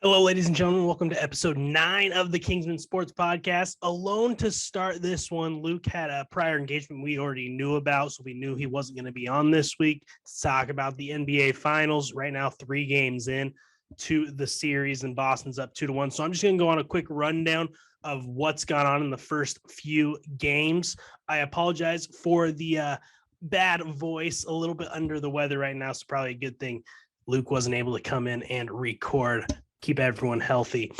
Hello, ladies and gentlemen. Welcome to episode 9 of the Kingsmen Sports Podcast. Alone to start this one, Luke had a prior engagement we already knew about, so we knew he wasn't going to be on this week to talk about the NBA Finals. Right now, 3 games in to the series, and Boston's up 2-1. So I'm just going to go on a quick rundown of what's gone on in the first few games. I apologize for the bad voice, a little bit under the weather right now, so probably a good thing Luke wasn't able to come in and record. Keep everyone healthy.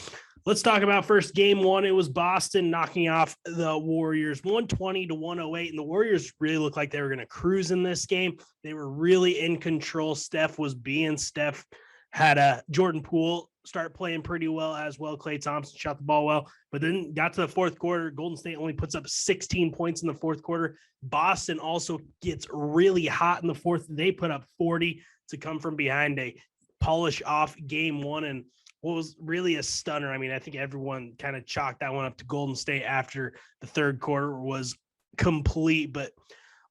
Let's talk about first game one. It was Boston knocking off the Warriors 120-108. And the Warriors really looked like they were going to cruise in this game. They were really in control. Steph was being Steph. Had a Jordan Poole start playing pretty well as well. Klay Thompson shot the ball well, but then got to the fourth quarter. Golden State only puts up 16 points in the fourth quarter. Boston also gets really hot in the fourth. They put up 40 to come from behind a polish off game one. And what was really a stunner, I mean, I think everyone kind of chalked that one up to Golden State after the third quarter was complete, but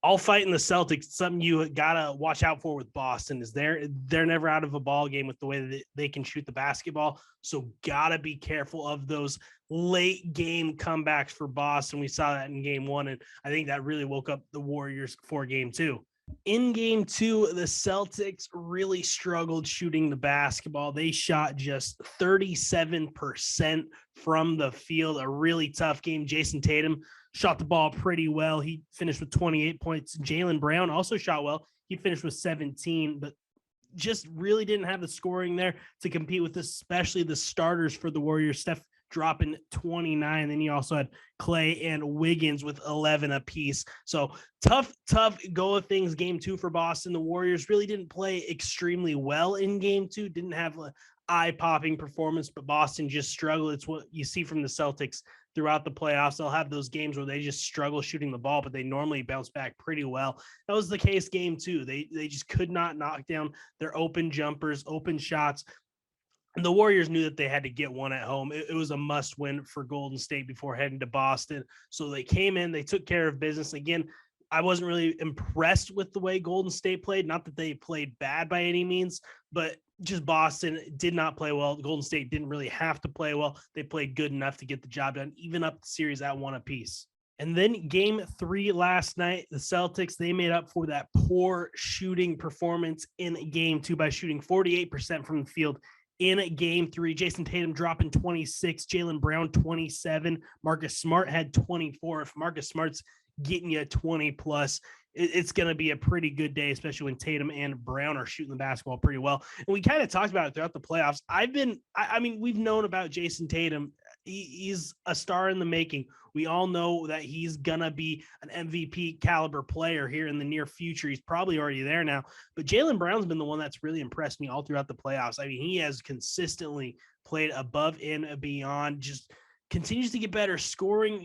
all fighting the Celtics, something you gotta watch out for with Boston is they're never out of a ball game with the way that they can shoot the basketball. So gotta be careful of those late game comebacks for Boston. We saw that in game one, and I think that really woke up the Warriors for game two. In game two, the Celtics really struggled shooting the basketball. They shot just 37% from the field, a really tough game. Jason Tatum shot the ball pretty well. He finished with 28 points. Jaylen Brown also shot well. He finished with 17, but just really didn't have the scoring there to compete with, especially the starters for the Warriors. Steph dropping 29. Then you also had Klay and Wiggins with 11 apiece. So tough go of things game two for Boston. The Warriors really didn't play extremely well in game two, didn't have an eye-popping performance, but Boston just struggled. It's what you see from the Celtics throughout the playoffs. They'll have those games where they just struggle shooting the ball, but they normally bounce back pretty well. That was the case game two. They just could not knock down their open jumpers, open shots. And the Warriors knew that they had to get one at home. It was a must win for Golden State before heading to Boston. So they came in, they took care of business. Again, I wasn't really impressed with the way Golden State played. Not that they played bad by any means, but just Boston did not play well. Golden State didn't really have to play well. They played good enough to get the job done, even up the series at one apiece. And then game three last night, the Celtics, they made up for that poor shooting performance in game two by shooting 48% from the field in game three. Jason Tatum dropping 26, Jaylen Brown 27, Marcus Smart had 24. If Marcus Smart's getting you 20 plus, it's going to be a pretty good day, especially when Tatum and Brown are shooting the basketball pretty well. And we kind of talked about it throughout the playoffs. I mean, we've known about Jason Tatum. He's a star in the making. We all know that he's going to be an MVP caliber player here in the near future. He's probably already there now. But Jaylen Brown's been the one that's really impressed me all throughout the playoffs. I mean, he has consistently played above and beyond, just continues to get better scoring.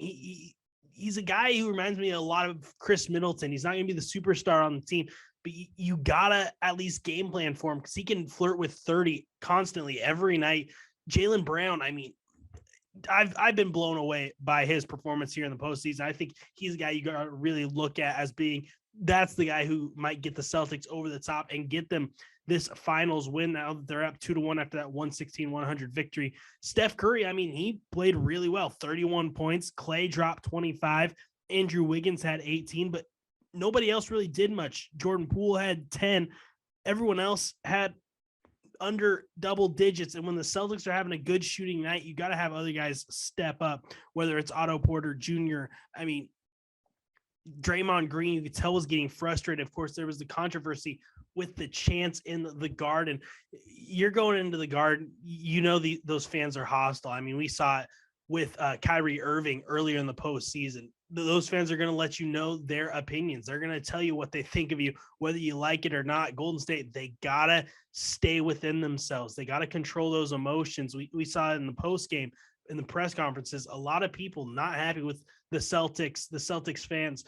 He's a guy who reminds me a lot of Chris Middleton. He's not going to be the superstar on the team, but you got to at least game plan for him because he can flirt with 30 constantly every night. Jaylen Brown, I mean, I've been blown away by his performance here in the postseason. I think he's a guy you got to really look at as being that's the guy who might get the Celtics over the top and get them this finals win. Now that they're up 2-1 after that 116-100 victory. Steph Curry, I mean, he played really well, 31 points. Klay dropped 25. Andrew Wiggins had 18, but nobody else really did much. Jordan Poole had 10. Everyone else had under double digits. And when the Celtics are having a good shooting night, you got to have other guys step up, whether it's Otto Porter Jr. I mean, Draymond Green, you could tell, was getting frustrated. Of course, there was the controversy with the chants in the Garden. You're going into the Garden, you know, those fans are hostile. I mean, we saw it with Kyrie Irving earlier in the postseason. Those fans are going to let you know their opinions. They're going to tell you what they think of you, whether you like it or not. Golden State, they got to stay within themselves. They got to control those emotions. We saw it in the post game, in the press conferences, a lot of people not happy with the Celtics fans.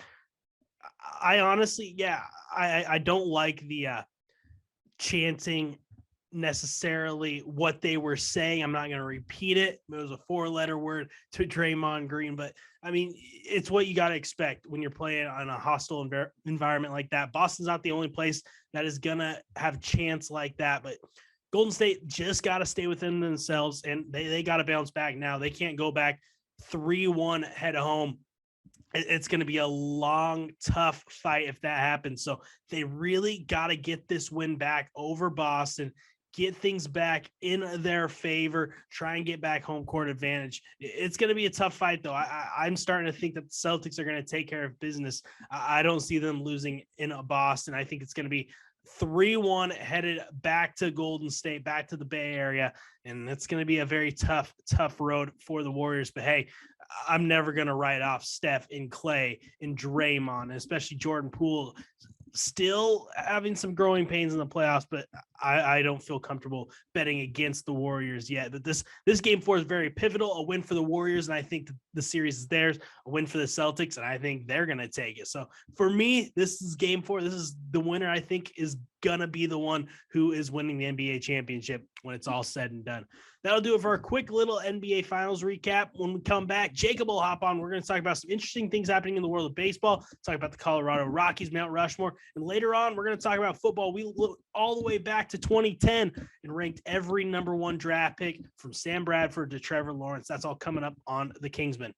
I honestly, I don't like the chanting necessarily what they were saying. I'm not going to repeat it. It was a 4-letter word to Draymond Green, but I mean, it's what you got to expect when you're playing on a hostile environment like that. Boston's not the only place that is going to have chants like that, but Golden State just got to stay within themselves, and they got to bounce back now. They can't go back 3-1 head home. It's going to be a long, tough fight if that happens. So they really got to get this win back over Boston, get things back in their favor, try and get back home court advantage. It's going to be a tough fight, though. I'm starting to think that the Celtics are going to take care of business. I don't see them losing in Boston. I think it's going to be 3-1 headed back to Golden State, back to the Bay Area. And it's going to be a very tough road for the Warriors. But hey, I'm never going to write off Steph and Clay and Draymond, and especially Jordan Poole, still having some growing pains in the playoffs, but I don't feel comfortable betting against the Warriors yet. But this game 4 is very pivotal, a win for the Warriors, and I think the series is theirs, a win for the Celtics, and I think they're going to take it. So for me, this is game 4. This is the winner, I think, is going to be the one who is winning the NBA championship when it's all said and done. That'll do it for our quick little NBA Finals recap. When we come back, Jacob will hop on. We're going to talk about some interesting things happening in the world of baseball, talk about the Colorado Rockies, Mount Rushmore, and later on, we're going to talk about football. We look all the way back to 2010 and ranked every number 1 draft pick from Sam Bradford to Trevor Lawrence. That's all coming up on the Kingsmen.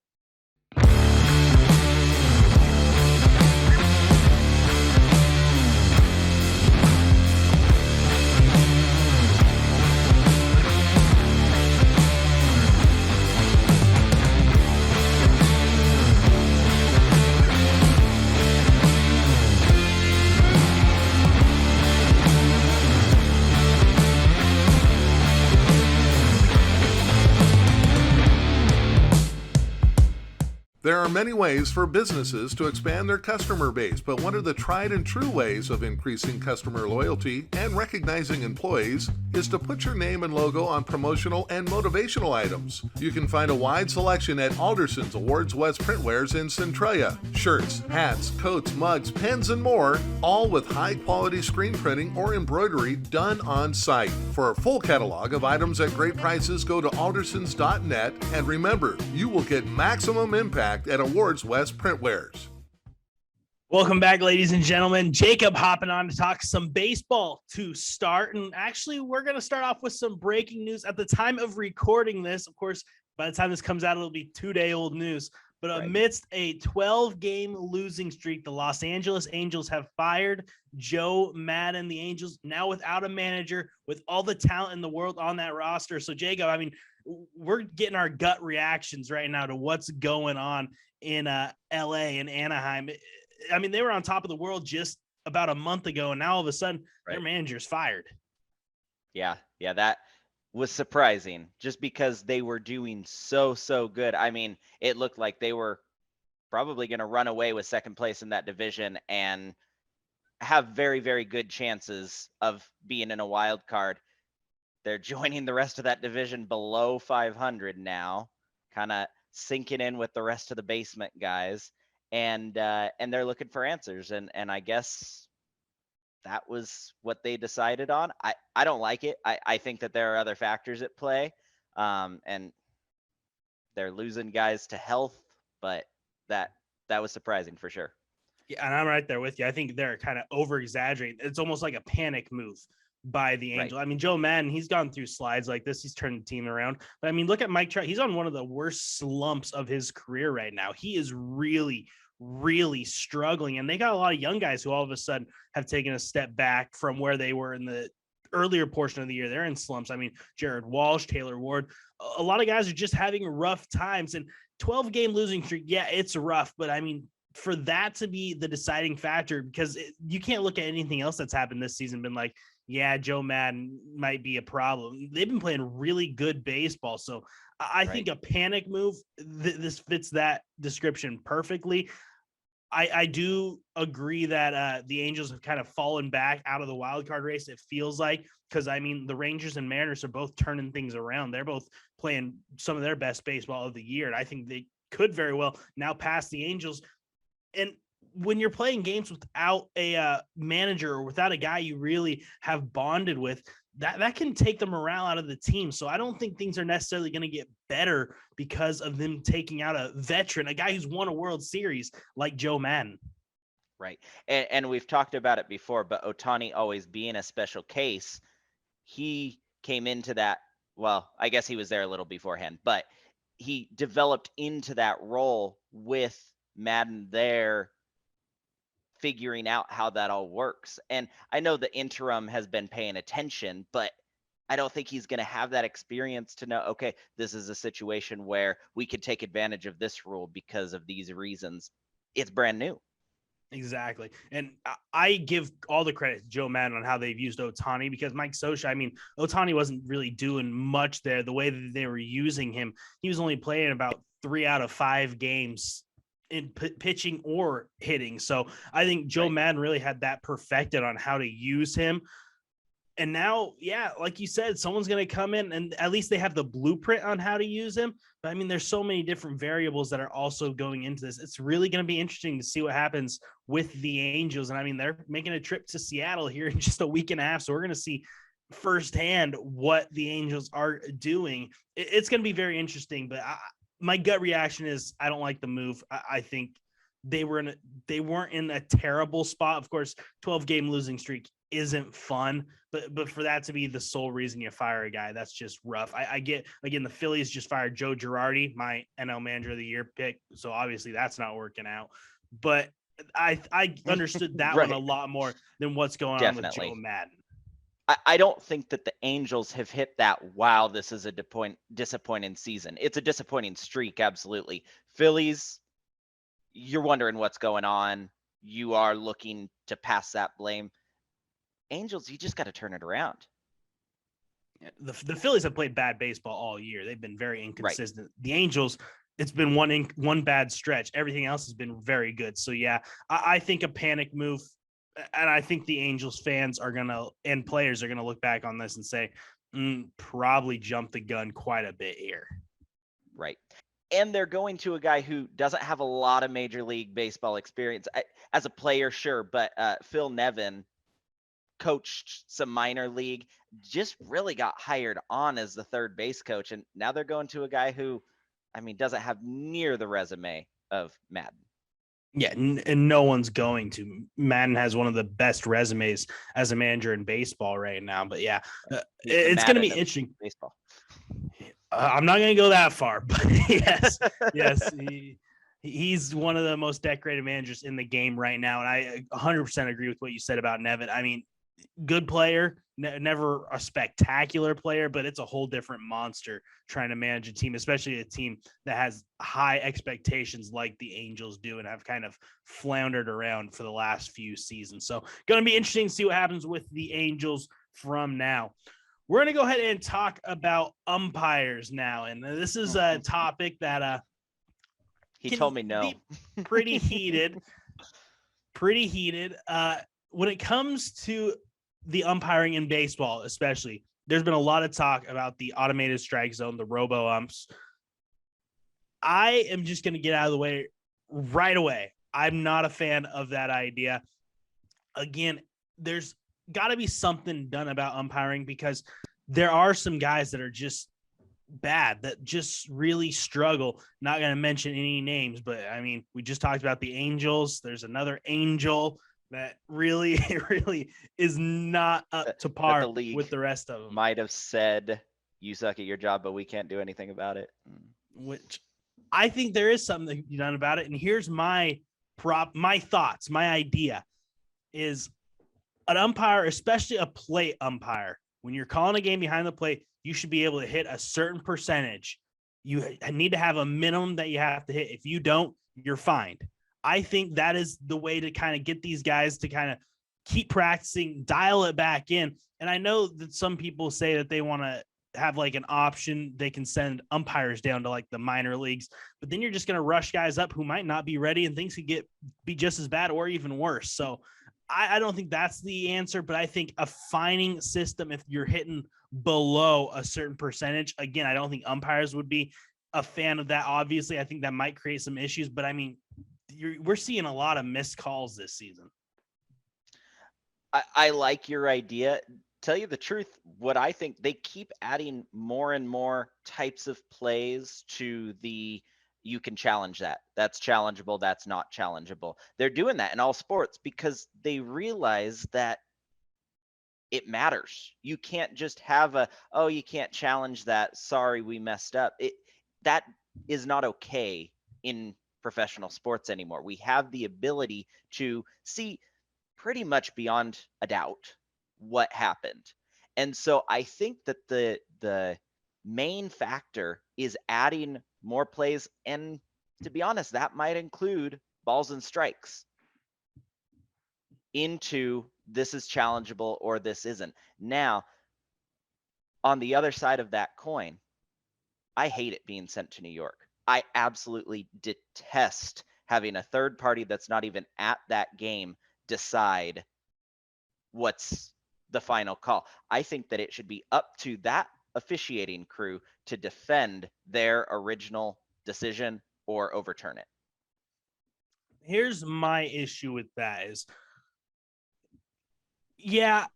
There are many ways for businesses to expand their customer base, but one of the tried and true ways of increasing customer loyalty and recognizing employees is to put your name and logo on promotional and motivational items. You can find a wide selection at Alderson's Awards West Printwares in Centralia. Shirts, hats, coats, mugs, pens, and more, all with high-quality screen printing or embroidery done on site. For a full catalog of items at great prices, go to aldersons.net, and remember, you will get maximum impact at Awards West Printwares. Welcome back, ladies and gentlemen. Jacob hopping on to talk some baseball to start. And actually, we're going to start off with some breaking news. At the time of recording this, of course, by the time this comes out, it'll be 2-day-old news. But amidst a 12-game losing streak, the Los Angeles Angels have fired Joe Maddon. The Angels now without a manager, with all the talent in the world on that roster. So, Jacob, I mean, we're getting our gut reactions right now to what's going on in LA and Anaheim. I mean, they were on top of the world just about a month ago, and now all of a sudden their manager's fired. Yeah, that was surprising just because they were doing so good. I mean, it looked like they were probably going to run away with second place in that division and have very, very good chances of being in a wild card. They're joining the rest of that division below 500 now, kind of sinking in with the rest of the basement guys, and they're looking for answers. And I guess that was what they decided on. I don't like it. I think that there are other factors at play, and they're losing guys to health, but that was surprising for sure. Yeah, and I'm right there with you. I think they're kind of over-exaggerating. It's almost like a panic move by the Angels. Right. I mean, Joe Maddon, he's gone through slides like this. He's turned the team around. But I mean, look at Mike Trout. He's on one of the worst slumps of his career right now. He is really, really struggling. And they got a lot of young guys who all of a sudden have taken a step back from where they were in the earlier portion of the year. They're in slumps. I mean, Jared Walsh, Taylor Ward, a lot of guys are just having rough times. And 12-game losing streak, yeah, it's rough. But I mean, for that to be the deciding factor, because you can't look at anything else that's happened this season, been like, yeah, Joe Maddon might be a problem. They've been playing really good baseball. So I think a panic move, this fits that description perfectly. I do agree that the Angels have kind of fallen back out of the wild card race, it feels like, because, I mean, the Rangers and Mariners are both turning things around. They're both playing some of their best baseball of the year. And I think they could very well now pass the Angels. And when you're playing games without a manager or without a guy you really have bonded with, that can take the morale out of the team. So I don't think things are necessarily going to get better because of them taking out a veteran, a guy who's won a World Series like Joe Maddon. Right. And we've talked about it before, but Ohtani always being a special case, he came into that. Well, I guess he was there a little beforehand, but he developed into that role with Maddon there, figuring out how that all works. And I know the interim has been paying attention, but I don't think he's going to have that experience to know, okay, this is a situation where we could take advantage of this rule because of these reasons. It's brand new. Exactly. And I give all the credit to Joe Maddon on how they've used Ohtani, because Mike Scioscia, I mean, Ohtani wasn't really doing much there. The way that they were using him, he was only playing about 3 out of 5 games in pitching or hitting. So I think Joe Maddon really had that perfected on how to use him. And now, yeah, like you said, someone's going to come in and at least they have the blueprint on how to use him. But I mean, there's so many different variables that are also going into this. It's really going to be interesting to see what happens with the Angels. And I mean, they're making a trip to Seattle here in just a week and a half. So we're going to see firsthand what the Angels are doing. It's going to be very interesting. But my gut reaction is I don't like the move. I think they weren't in a terrible spot. Of course, 12-game losing streak isn't fun, but for that to be the sole reason you fire a guy, that's just rough. I get, again, the Phillies just fired Joe Girardi, my NL Manager of the Year pick, so obviously that's not working out. But I understood that one a lot more than what's going on with Joe Maddon. I don't think that the Angels have hit that, wow, this is a disappointing season. It's a disappointing streak, absolutely. Phillies, you're wondering what's going on. You are looking to pass that blame. Angels, you just got to turn it around. The Phillies have played bad baseball all year. They've been very inconsistent. The Angels, it's been one bad stretch. Everything else has been very good. So yeah, I think a panic move, and I think the Angels fans and players are gonna look back on this and say, probably jumped the gun quite a bit here. Right. And they're going to a guy who doesn't have a lot of Major League Baseball experience as a player, sure, but Phil Nevin coached some minor league, just really got hired on as the third base coach. And now they're going to a guy who, I mean, doesn't have near the resume of Maddon. Yeah, and no one's going to. Maddon has one of the best resumes as a manager in baseball right now. But yeah, it's going to be interesting. Baseball. I'm not going to go that far, but yes, he's one of the most decorated managers in the game right now. And I 100% agree with what you said about Nevin. I mean, good player, never a spectacular player, but it's a whole different monster trying to manage a team, especially a team that has high expectations like the Angels do and have kind of floundered around for the last few seasons. So going to be interesting to see what happens with the Angels from now. We're going to go ahead and talk about umpires now. And this is a topic that he told me no. Pretty heated. When it comes to the umpiring in baseball, especially, there's been a lot of talk about the automated strike zone, the robo umps. I am just going to get out of the way right away. I'm not a fan of that idea. Again, there's got to be something done about umpiring because there are some guys that are just bad, that just really struggle. Not going to mention any names, but I mean, we just talked about the Angels. There's another Angel that really is not up to par with the rest of them. Might have said, you suck at your job, but we can't do anything about it. Which I think there is something to be done about it. And here's my thoughts, my idea is an umpire, especially a plate umpire, when you're calling a game behind the plate, you should be able to hit a certain percentage. You need to have a minimum that you have to hit. If you don't, you're fined. I think that is the way to kind of get these guys to kind of keep practicing, dial it back in. And I know that some people say that they want to have like an option. They can send umpires down to like the minor leagues, but then you're just going to rush guys up who might not be ready and things could be just as bad or even worse. So I don't think that's the answer, but I think a fining system, if you're hitting below a certain percentage, again, I don't think umpires would be a fan of that. Obviously, I think that might create some issues, but I mean, we're seeing a lot of missed calls this season. I like your idea. Tell you the truth, what I think, they keep adding more and more types of plays to the you can challenge that. That's challengeable. That's not challengeable. They're doing that in all sports because they realize that it matters. You can't just have oh, you can't challenge that. Sorry, we messed up. That is not okay in professional sports anymore. We have the ability to see pretty much beyond a doubt what happened. And so I think that the main factor is adding more plays, and to be honest, that might include balls and strikes into this is challengeable or this isn't. Now, on the other side of that coin, I hate it being sent to New York. I absolutely detest having a third party that's not even at that game decide what's the final call. I think that it should be up to that officiating crew to defend their original decision or overturn it. Here's my issue with that is, yeah,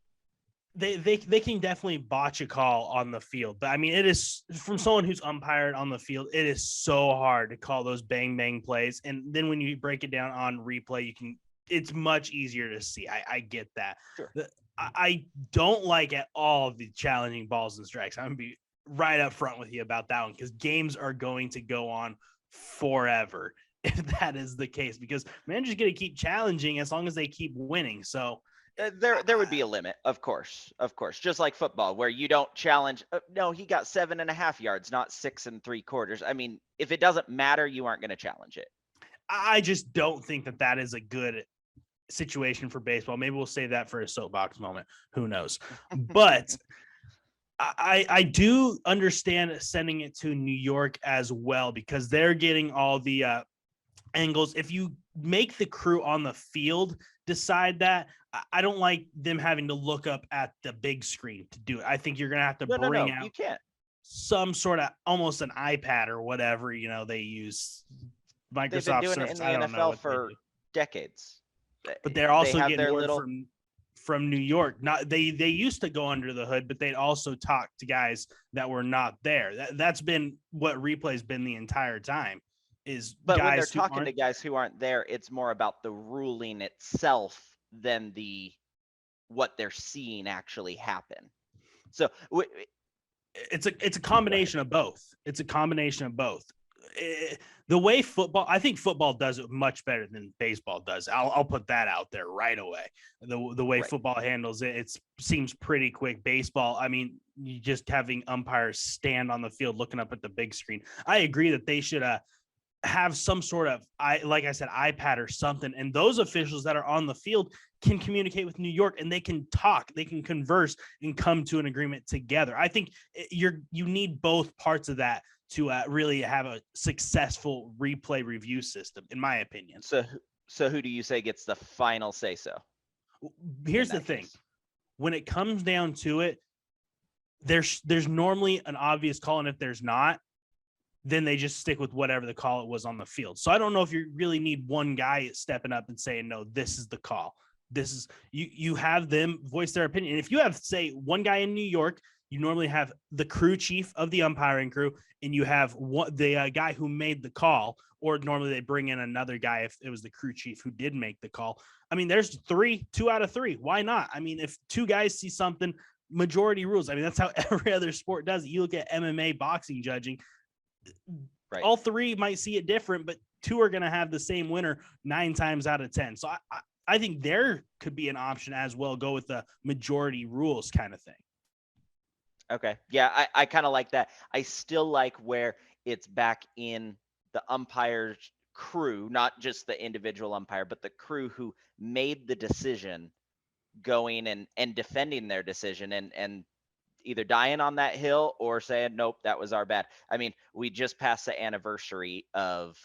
they can definitely botch a call on the field, but I mean, it is, from someone who's umpired on the field, it is so hard to call those bang bang plays. And then when you break it down on replay, it's much easier to see. I get that. Sure. I don't like at all the challenging balls and strikes. I'm gonna be right up front with you about that one, because games are going to go on forever if that is the case, because managers going to keep challenging as long as they keep winning. So there would be a limit, of course, just like football, where you don't challenge. No, he got 7.5 yards, not 6 3/4. I mean, if it doesn't matter, you aren't going to challenge it. I just don't think that is a good situation for baseball. Maybe we'll save that for a soapbox moment. Who knows? But I do understand sending it to New York as well, because they're getting all the angles. If you make the crew on the field decide that, I don't like them having to look up at the big screen to do it. I think you're going to have to bring out you can't. some sort of almost an iPad or whatever, they use. Microsoft They've been doing Surface, it in the NFL for decades. But they're also they getting word from New York. Not they used to go under the hood, but they'd also talk to guys that were not there. That's been what replay's been the entire time. But when they're talking to guys who aren't there, it's more about the ruling itself than what they're seeing actually happen. So it's a combination of both. It's a combination of both. The way I think football does it much better than baseball does. I'll put that out there right away. The way football handles it, it seems pretty quick. Baseball, I mean, you just having umpires stand on the field looking up at the big screen. I agree that they should have some sort of, like I said, iPad or something, and those officials that are on the field can communicate with New York, and they can talk, they can converse and come to an agreement together. I think you need both parts of that to really have a successful replay review system, in my opinion. So who do you say gets the final say so? Here's the thing. When it comes down to it, there's normally an obvious call, and if there's not, then they just stick with whatever the call it was on the field. So I don't know if you really need one guy stepping up and saying, no, this is the call. This is you have them voice their opinion. And if you have, say, one guy in New York, you normally have the crew chief of the umpiring crew, and you have the guy who made the call, or normally they bring in another guy if it was the crew chief who did make the call. I mean, there's 2 out of 3. Why not? I mean, if 2 guys see something, majority rules. I mean, that's how every other sport does it. You look at MMA, boxing judging, right. All 3 might see it different, but 2 are going to have the same winner 9 times out of 10. So I think there could be an option as well. Go with the majority rules kind of thing. Okay. Yeah, I kind of like that. I still like where it's back in the umpire's crew, not just the individual umpire, but the crew who made the decision, going and defending their decision and either dying on that hill or saying, nope, that was our bad. I mean, we just passed the anniversary of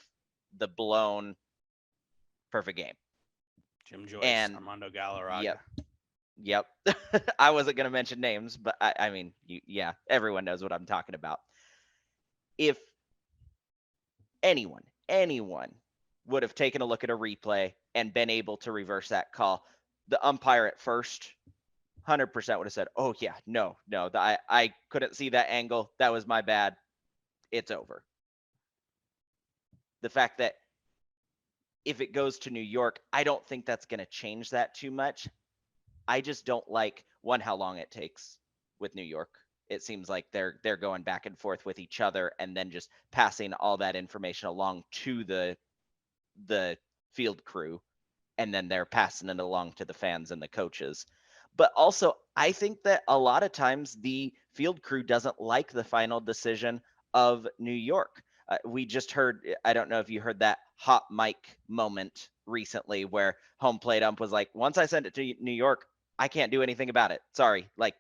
the blown perfect game. Jim Joyce and Armando Galarraga. Yep. I wasn't going to mention names, but I mean, everyone knows what I'm talking about. If anyone would have taken a look at a replay and been able to reverse that call, the umpire at first 100% would have said, oh yeah, no, I couldn't see that angle. That was my bad. It's over. The fact that if it goes to New York, I don't think that's going to change that too much. I just don't like, one, how long it takes with New York. It seems like they're going back and forth with each other and then just passing all that information along to the field crew, and then they're passing it along to the fans and the coaches. But also, I think that a lot of times the field crew doesn't like the final decision of New York. We just heard, I don't know if you heard that hot mic moment recently where home plate ump was like, once I send it to New York, I can't do anything about it. Sorry. Like,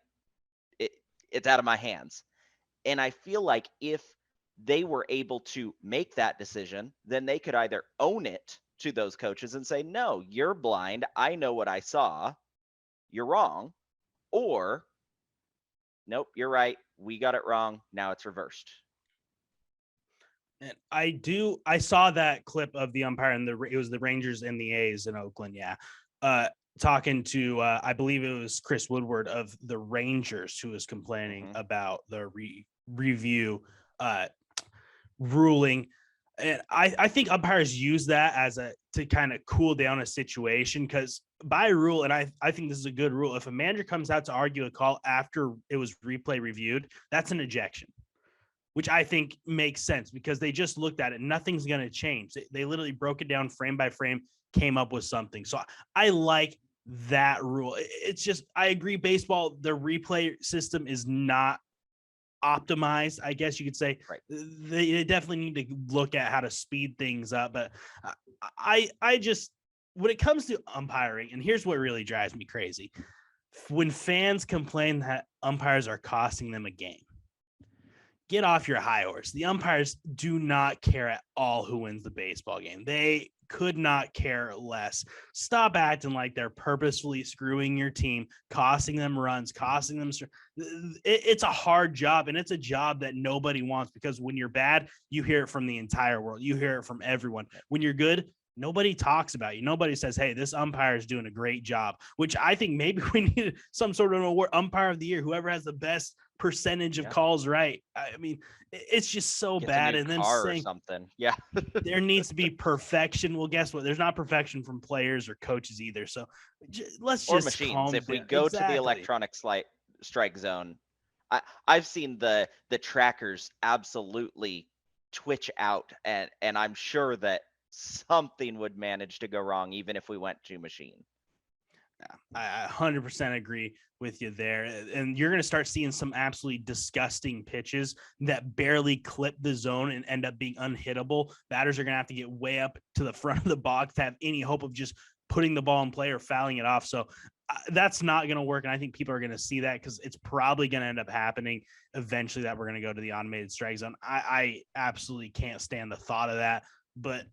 it's out of my hands. And I feel like if they were able to make that decision, then they could either own it to those coaches and say, no, you're blind. I know what I saw. You're wrong. Or, nope, you're right. We got it wrong. Now it's reversed. And I saw that clip of the umpire and it was the Rangers and the A's in Oakland. Yeah. Talking to, I believe it was Chris Woodward of the Rangers who was complaining about the review ruling. And I think umpires use that to kind of cool down a situation, because by rule, and I think this is a good rule, if a manager comes out to argue a call after it was replay reviewed, that's an ejection, which I think makes sense because they just looked at it. Nothing's going to change. They literally broke it down frame by frame, came up with something. So I like that rule. It's just, I agree, baseball, the replay system is not optimized, I guess you could say. Right. They definitely need to look at how to speed things up. But I just, when it comes to umpiring, and here's what really drives me crazy, when fans complain that umpires are costing them a game, get off your high horse. The umpires do not care at all who wins the baseball game. They could not care less. Stop acting like they're purposefully screwing your team, costing them runs, costing them. It's a hard job, and it's a job that nobody wants, because when you're bad, you hear it from the entire world. You hear it from everyone. When you're good, nobody talks about you. Nobody says, hey, this umpire is doing a great job, which I think maybe we need some sort of an award, umpire of the year, whoever has the best percentage of calls right. I mean, it's just so bad. And then saying something, yeah, there needs to be perfection. Well, guess what? There's not perfection from players or coaches either. So let's just machines. If we go to the electronic strike zone, I've seen the trackers absolutely twitch out, and I'm sure that something would manage to go wrong even if we went to machine. I 100% agree with you there. And you're going to start seeing some absolutely disgusting pitches that barely clip the zone and end up being unhittable. Batters are going to have to get way up to the front of the box to have any hope of just putting the ball in play or fouling it off. So that's not going to work. And I think people are going to see that, because it's probably going to end up happening eventually that we're going to go to the automated strike zone. I absolutely can't stand the thought of that. But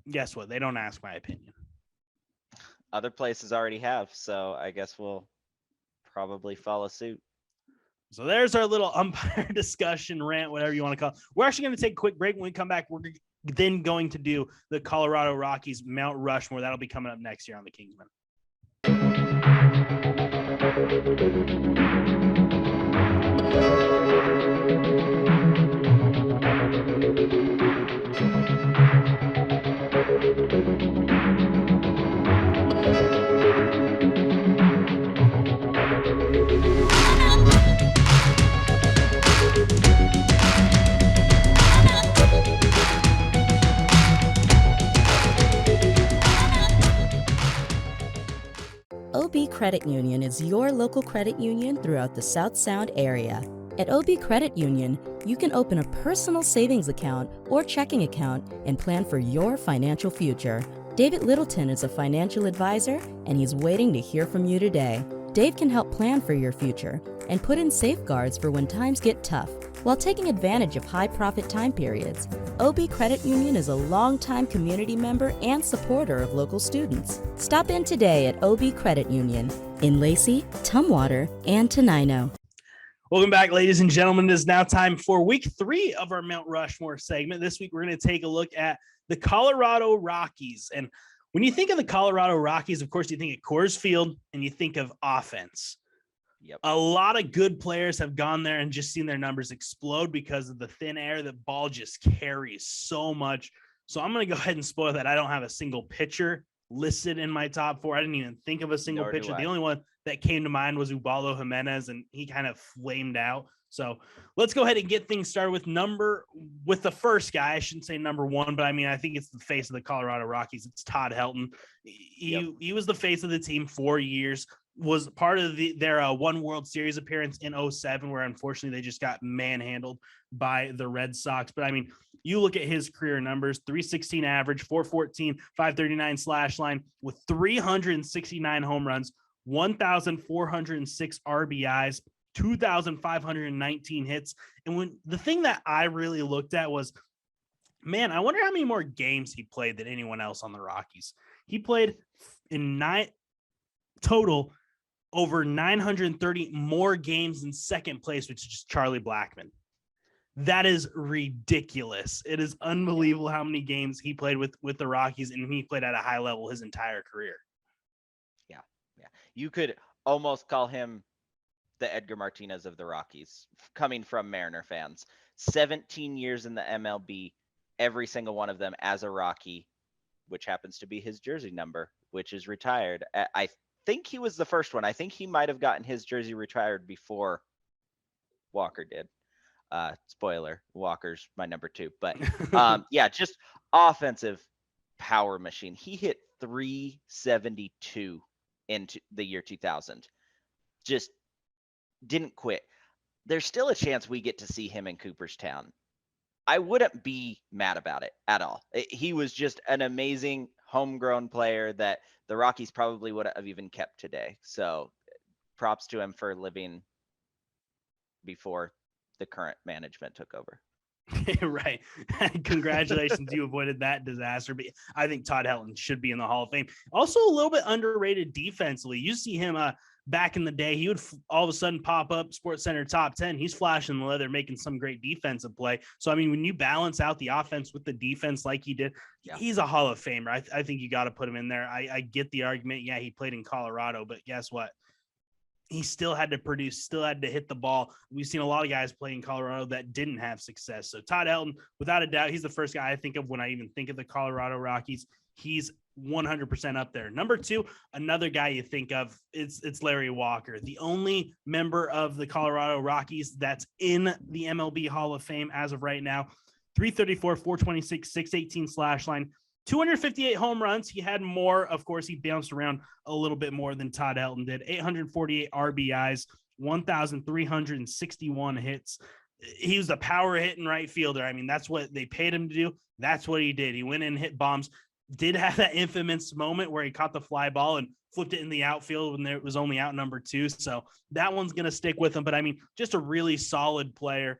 guess what? They don't ask my opinion. Other places already have, so I guess we'll probably follow suit. So there's our little umpire discussion, rant, whatever you want to call it. We're actually going to take a quick break. When we come back, we're then going to do the Colorado Rockies Mount Rushmore. That'll be coming up next year on the Kingsmen. OB Credit Union is your local credit union throughout the South Sound area. At OB Credit Union, you can open a personal savings account or checking account and plan for your financial future. David Littleton is a financial advisor, and he's waiting to hear from you today. Dave can help plan for your future and put in safeguards for when times get tough, while taking advantage of high-profit time periods. OB Credit Union is a longtime community member and supporter of local students. Stop in today at OB Credit Union in Lacey, Tumwater, and Tenino. Welcome back, ladies and gentlemen. It is now time for week 3 of our Mount Rushmore segment. This week, we're going to take a look at the Colorado Rockies. And when you think of the Colorado Rockies, of course, you think of Coors Field and you think of offense. Yep. A lot of good players have gone there and just seen their numbers explode because of the thin air. The ball just carries so much. So I'm going to go ahead and spoil that. I don't have a single pitcher listed in my top 4. I didn't even think of a single Nor do pitcher. I. The only one that came to mind was Ubaldo Jimenez, and he kind of flamed out. So let's go ahead and get things started with the first guy. I shouldn't say number 1, but I mean, I think it's the face of the Colorado Rockies. It's Todd Helton. He was the face of the team 4 years, was part of their one World Series appearance in 2007, where unfortunately they just got manhandled by the Red Sox. But I mean, you look at his career numbers: 316 average, 414, 539 slash line with 369 home runs, 1,406 RBIs, 2,519 hits. And when the thing that I really looked at was, man, I wonder how many more games he played than anyone else on the Rockies. He played in 9 total, over 930 more games in second place, which is just Charlie Blackmon. That is ridiculous. It is unbelievable how many games he played with the Rockies, and he played at a high level his entire career. Yeah. You could almost call him the Edgar Martinez of the Rockies, coming from Mariner fans. 17 years in the MLB, every single one of them as a Rocky, which happens to be his jersey number, which is retired. I think he was the first one. I think he might have gotten his jersey retired before Walker did. Spoiler, Walker's my number 2. But yeah, just offensive power machine. He hit 372 in the year 2000. Just didn't quit. There's still a chance we get to see him in Cooperstown. I wouldn't be mad about it at all. He was just an amazing homegrown player that the Rockies probably wouldn't have even kept today. So props to him for living before the current management took over. Right. Congratulations. You avoided that disaster. But I think Todd Helton should be in the Hall of Fame. Also a little bit underrated defensively. You see him back in the day, he would all of a sudden pop up Sports Center top 10. He's flashing the leather, making some great defensive play. So, I mean, when you balance out the offense with the defense like he did, he's a Hall of Famer. I think you got to put him in there. I get the argument. Yeah, he played in Colorado, but guess what? He still had to produce, still had to hit the ball. We've seen a lot of guys play in Colorado that didn't have success. So Todd Helton, without a doubt, he's the first guy I think of when I even think of the Colorado Rockies. He's 100% up there. Number 2, another guy you think of, it's Larry Walker, the only member of the Colorado Rockies that's in the MLB Hall of Fame as of right now. 334, 426, 618 slash line, 258 home runs. He had more. Of course, he bounced around a little bit more than Todd Helton did. 848 RBIs, 1,361 hits. He was a power hitting right fielder. I mean, that's what they paid him to do. That's what he did. He went in and hit bombs. Did have that infamous moment where he caught the fly ball and flipped it in the outfield when there was only out number 2. So that one's going to stick with him. But I mean, just a really solid player.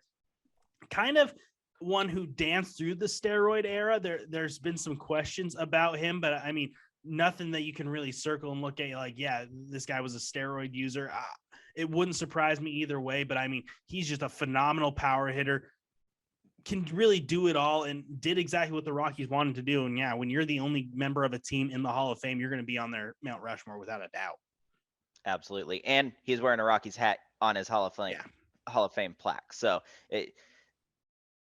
Kind of one who danced through the steroid era. There's been some questions about him, but I mean, nothing that you can really circle and look at like, yeah, this guy was a steroid user. It wouldn't surprise me either way, but I mean, he's just a phenomenal power hitter, can really do it all, and did exactly what the Rockies wanted to do. And yeah, when you're the only member of a team in the Hall of Fame, you're going to be on their Mount Rushmore without a doubt. Absolutely. And he's wearing a Rockies hat on his Hall of Fame plaque. So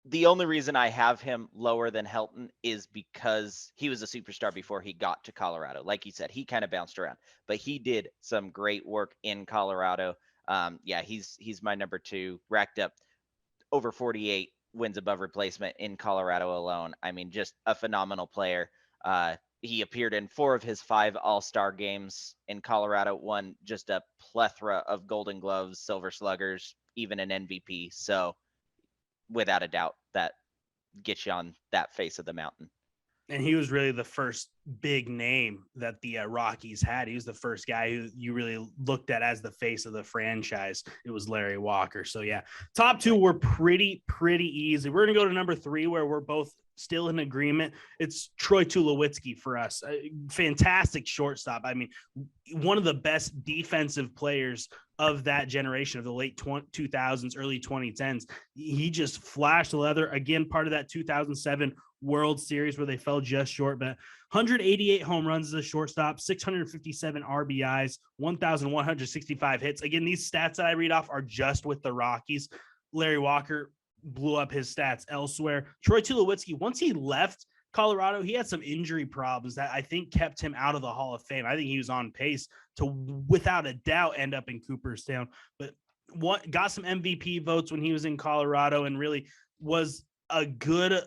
the only reason I have him lower than Helton is because he was a superstar before he got to Colorado. Like you said, he kind of bounced around, but he did some great work in Colorado. He's my number 2, racked up over 48 wins above replacement in Colorado alone. I mean, just a phenomenal player. He appeared in 4 of his 5 All-Star games in Colorado, won just a plethora of Golden Gloves, Silver Sluggers, even an MVP. So without a doubt, that gets you on that face of the mountain. And he was really the first big name that the Rockies had. He was the first guy who you really looked at as the face of the franchise. It was Larry Walker. So yeah, top 2 were pretty easy. We're going to go to number 3, where we're both still in agreement. It's Troy Tulowitzki for us. A fantastic shortstop. I mean, one of the best defensive players of that generation of the late 2000s, early 2010s. He just flashed the leather. Again, part of that 2007 World Series where they fell just short, but 188 home runs as a shortstop, 657 RBIs, 1,165 hits. Again, these stats that I read off are just with the Rockies. Larry Walker blew up his stats elsewhere. Troy Tulowitzki, once he left Colorado, he had some injury problems that I think kept him out of the Hall of Fame. I think he was on pace to, without a doubt, end up in Cooperstown, but got some MVP votes when he was in Colorado and really was a good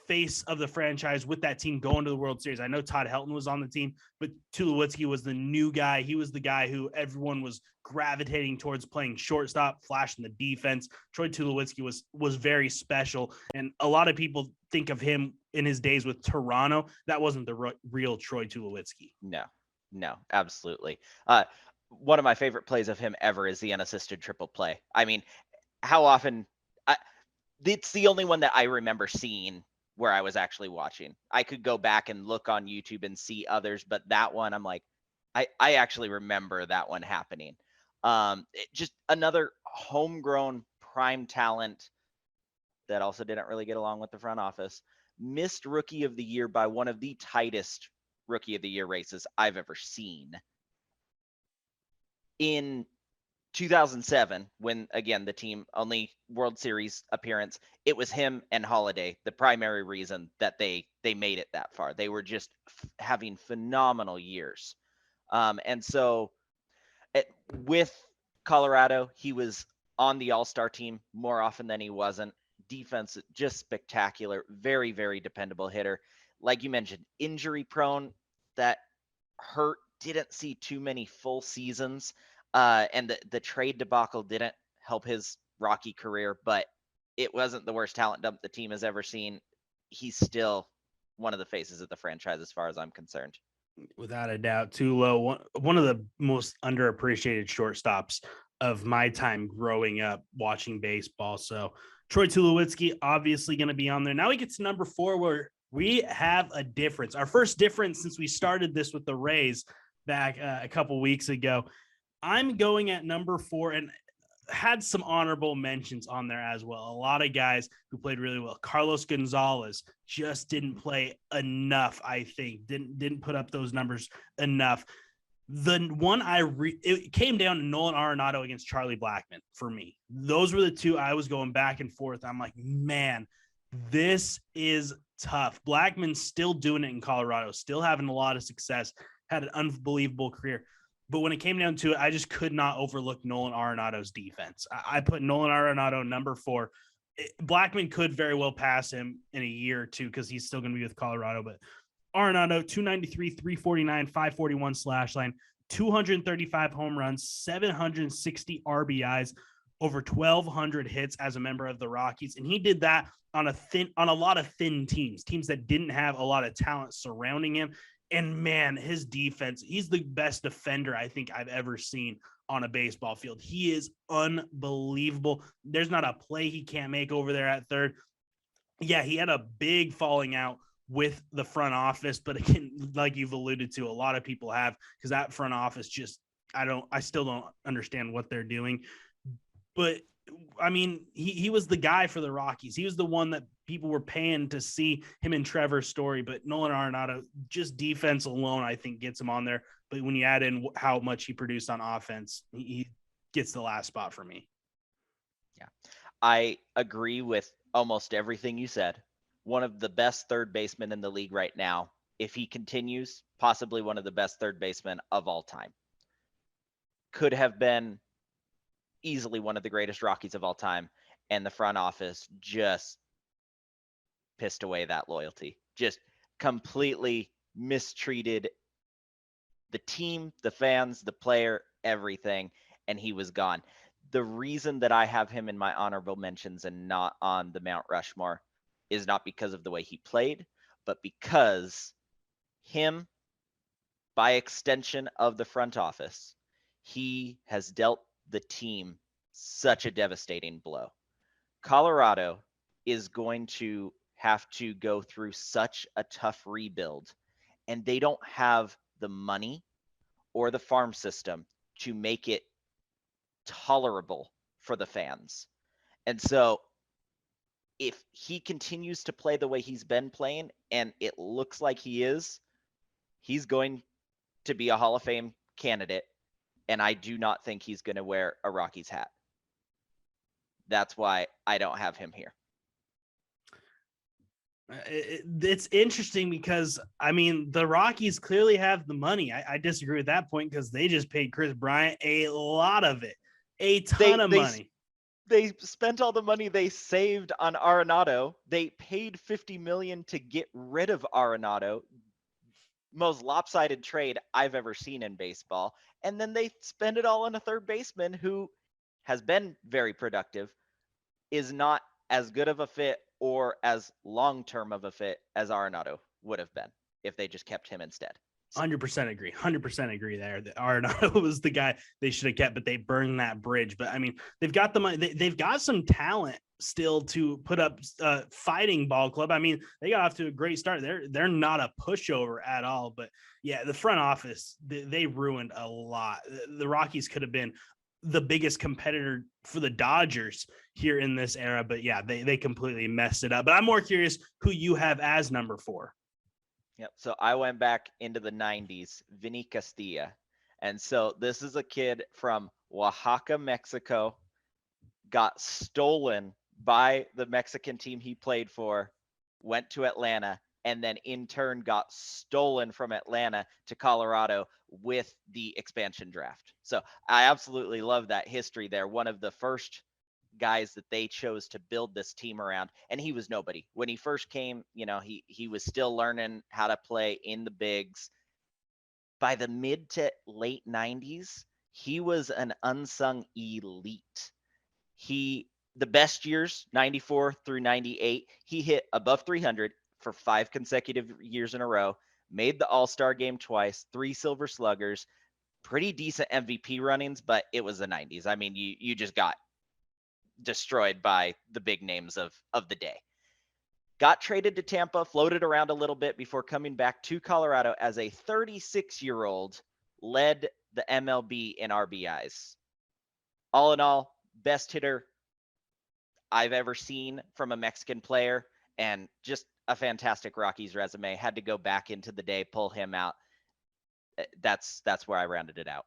face of the franchise with that team going to the World Series. I know Todd Helton was on the team, but Tulowitzki was the new guy. He was the guy who everyone was gravitating towards playing shortstop, flashing the defense. Troy Tulowitzki was very special, and a lot of people think of him in his days with Toronto. That wasn't the real Troy Tulowitzki. No, absolutely. One of my favorite plays of him ever is the unassisted triple play. I mean, how often? It's the only one that I remember seeing where I was actually watching. I could go back and look on YouTube and see others, but that one, I'm like, I actually remember that one happening. Just another homegrown prime talent that also didn't really get along with the front office. Missed Rookie of the Year by one of the tightest Rookie of the Year races I've ever seen. In 2007, when again the team only World Series appearance, it was him and Holiday the primary reason that they made it that far. They were just having phenomenal years, and so with Colorado, he was on the All-Star team more often than he wasn't. Defense just spectacular, very, very dependable hitter. Like you mentioned, injury prone, that hurt, didn't see too many full seasons. And the trade debacle didn't help his Rocky career, but it wasn't the worst talent dump the team has ever seen. He's still one of the faces of the franchise as far as I'm concerned. Without a doubt, Tulo, one of the most underappreciated shortstops of my time growing up watching baseball. So Troy Tulowitzki obviously going to be on there. Now we get to number 4, where we have a difference. Our first difference since we started this with the Rays back a couple weeks ago. I'm going at number 4 and had some honorable mentions on there as well. A lot of guys who played really well. Carlos Gonzalez just didn't play enough, I think. Didn't put up those numbers enough. The one it came down to Nolan Arenado against Charlie Blackmon for me. Those were the two I was going back and forth. I'm like, man, this is tough. Blackmon's still doing it in Colorado, still having a lot of success, had an unbelievable career. But when it came down to it, I just could not overlook Nolan Arenado's defense. I put Nolan Arenado number 4. Blackmon could very well pass him in a year or two because he's still going to be with Colorado. But Arenado, 293, 349, 541 slash line, 235 home runs, 760 RBIs, over 1,200 hits as a member of the Rockies. And he did that on a lot of thin teams that didn't have a lot of talent surrounding him. And man, his defense, he's the best defender I think I've ever seen on a baseball field. He is unbelievable. There's not a play he can't make over there at third. Yeah, he had a big falling out with the front office, but again, like you've alluded to, a lot of people have, because that front office just, I still don't understand what they're doing. But I mean, he was the guy for the Rockies. He was the one that people were paying to see him in Trevor's Story. But Nolan Arenado, just defense alone, I think gets him on there. But when you add in how much he produced on offense, he gets the last spot for me. Yeah, I agree with almost everything you said. One of the best third basemen in the league right now. If he continues, possibly one of the best third basemen of all time. Could have been easily one of the greatest Rockies of all time, and the front office just pissed away that loyalty. Just completely mistreated the team, the fans, the player, everything, and he was gone. The reason that I have him in my honorable mentions and not on the Mount Rushmore is not because of the way he played, but because him, by extension of the front office, he has dealt the team such a devastating blow. Colorado is going to have to go through such a tough rebuild, and they don't have the money or the farm system to make it tolerable for the fans. And so if he continues to play the way he's been playing, and it looks like he is, he's going to be a Hall of Fame candidate. And I do not think he's going to wear a Rockies hat. That's why I don't have him here. It's interesting because, I mean, the Rockies clearly have the money. I disagree with that point because they just paid Chris Bryant a lot of it, a ton of money. They spent all the money they saved on Arenado. They paid $50 million to get rid of Arenado. Most lopsided trade I've ever seen in baseball. And then they spend it all on a third baseman who has been very productive, is not as good of a fit or as long-term of a fit as Arenado would have been if they just kept him instead. 100% agree. 100% agree there. That Arenado was the guy they should have kept, but they burned that bridge. But I mean, they've got the money. They've got some talent still to put up fighting ball club. I mean, they got off to a great start. They're not a pushover at all. But yeah, the front office, they ruined a lot. The Rockies could have been the biggest competitor for the Dodgers here in this era. But yeah, they completely messed it up. But I'm more curious who you have as number 4. Yep. So I went back into the 90s, Vinny Castilla. And so this is a kid from Oaxaca, Mexico, got stolen by the Mexican team he played for, went to Atlanta, and then in turn got stolen from Atlanta to Colorado with the expansion draft. So I absolutely love that history there. One of the first guys that they chose to build this team around, and he was nobody when he first came. He was still learning how to play in the bigs. By the mid to late 90s, he was an unsung elite. The best years, 94 through 98, he hit above 300 for 5 consecutive years in a row, made the All-Star game twice, 3 Silver Sluggers, pretty decent MVP runnings, but it was the 90s. I mean, you just got destroyed by the big names of the day. Got traded to Tampa, floated around a little bit before coming back to Colorado as a 36-year-old, led the MLB in RBIs. All in all, best hitter I've ever seen from a Mexican player, and just a fantastic Rockies resume. Had to go back into the day, pull him out. That's where I rounded it out.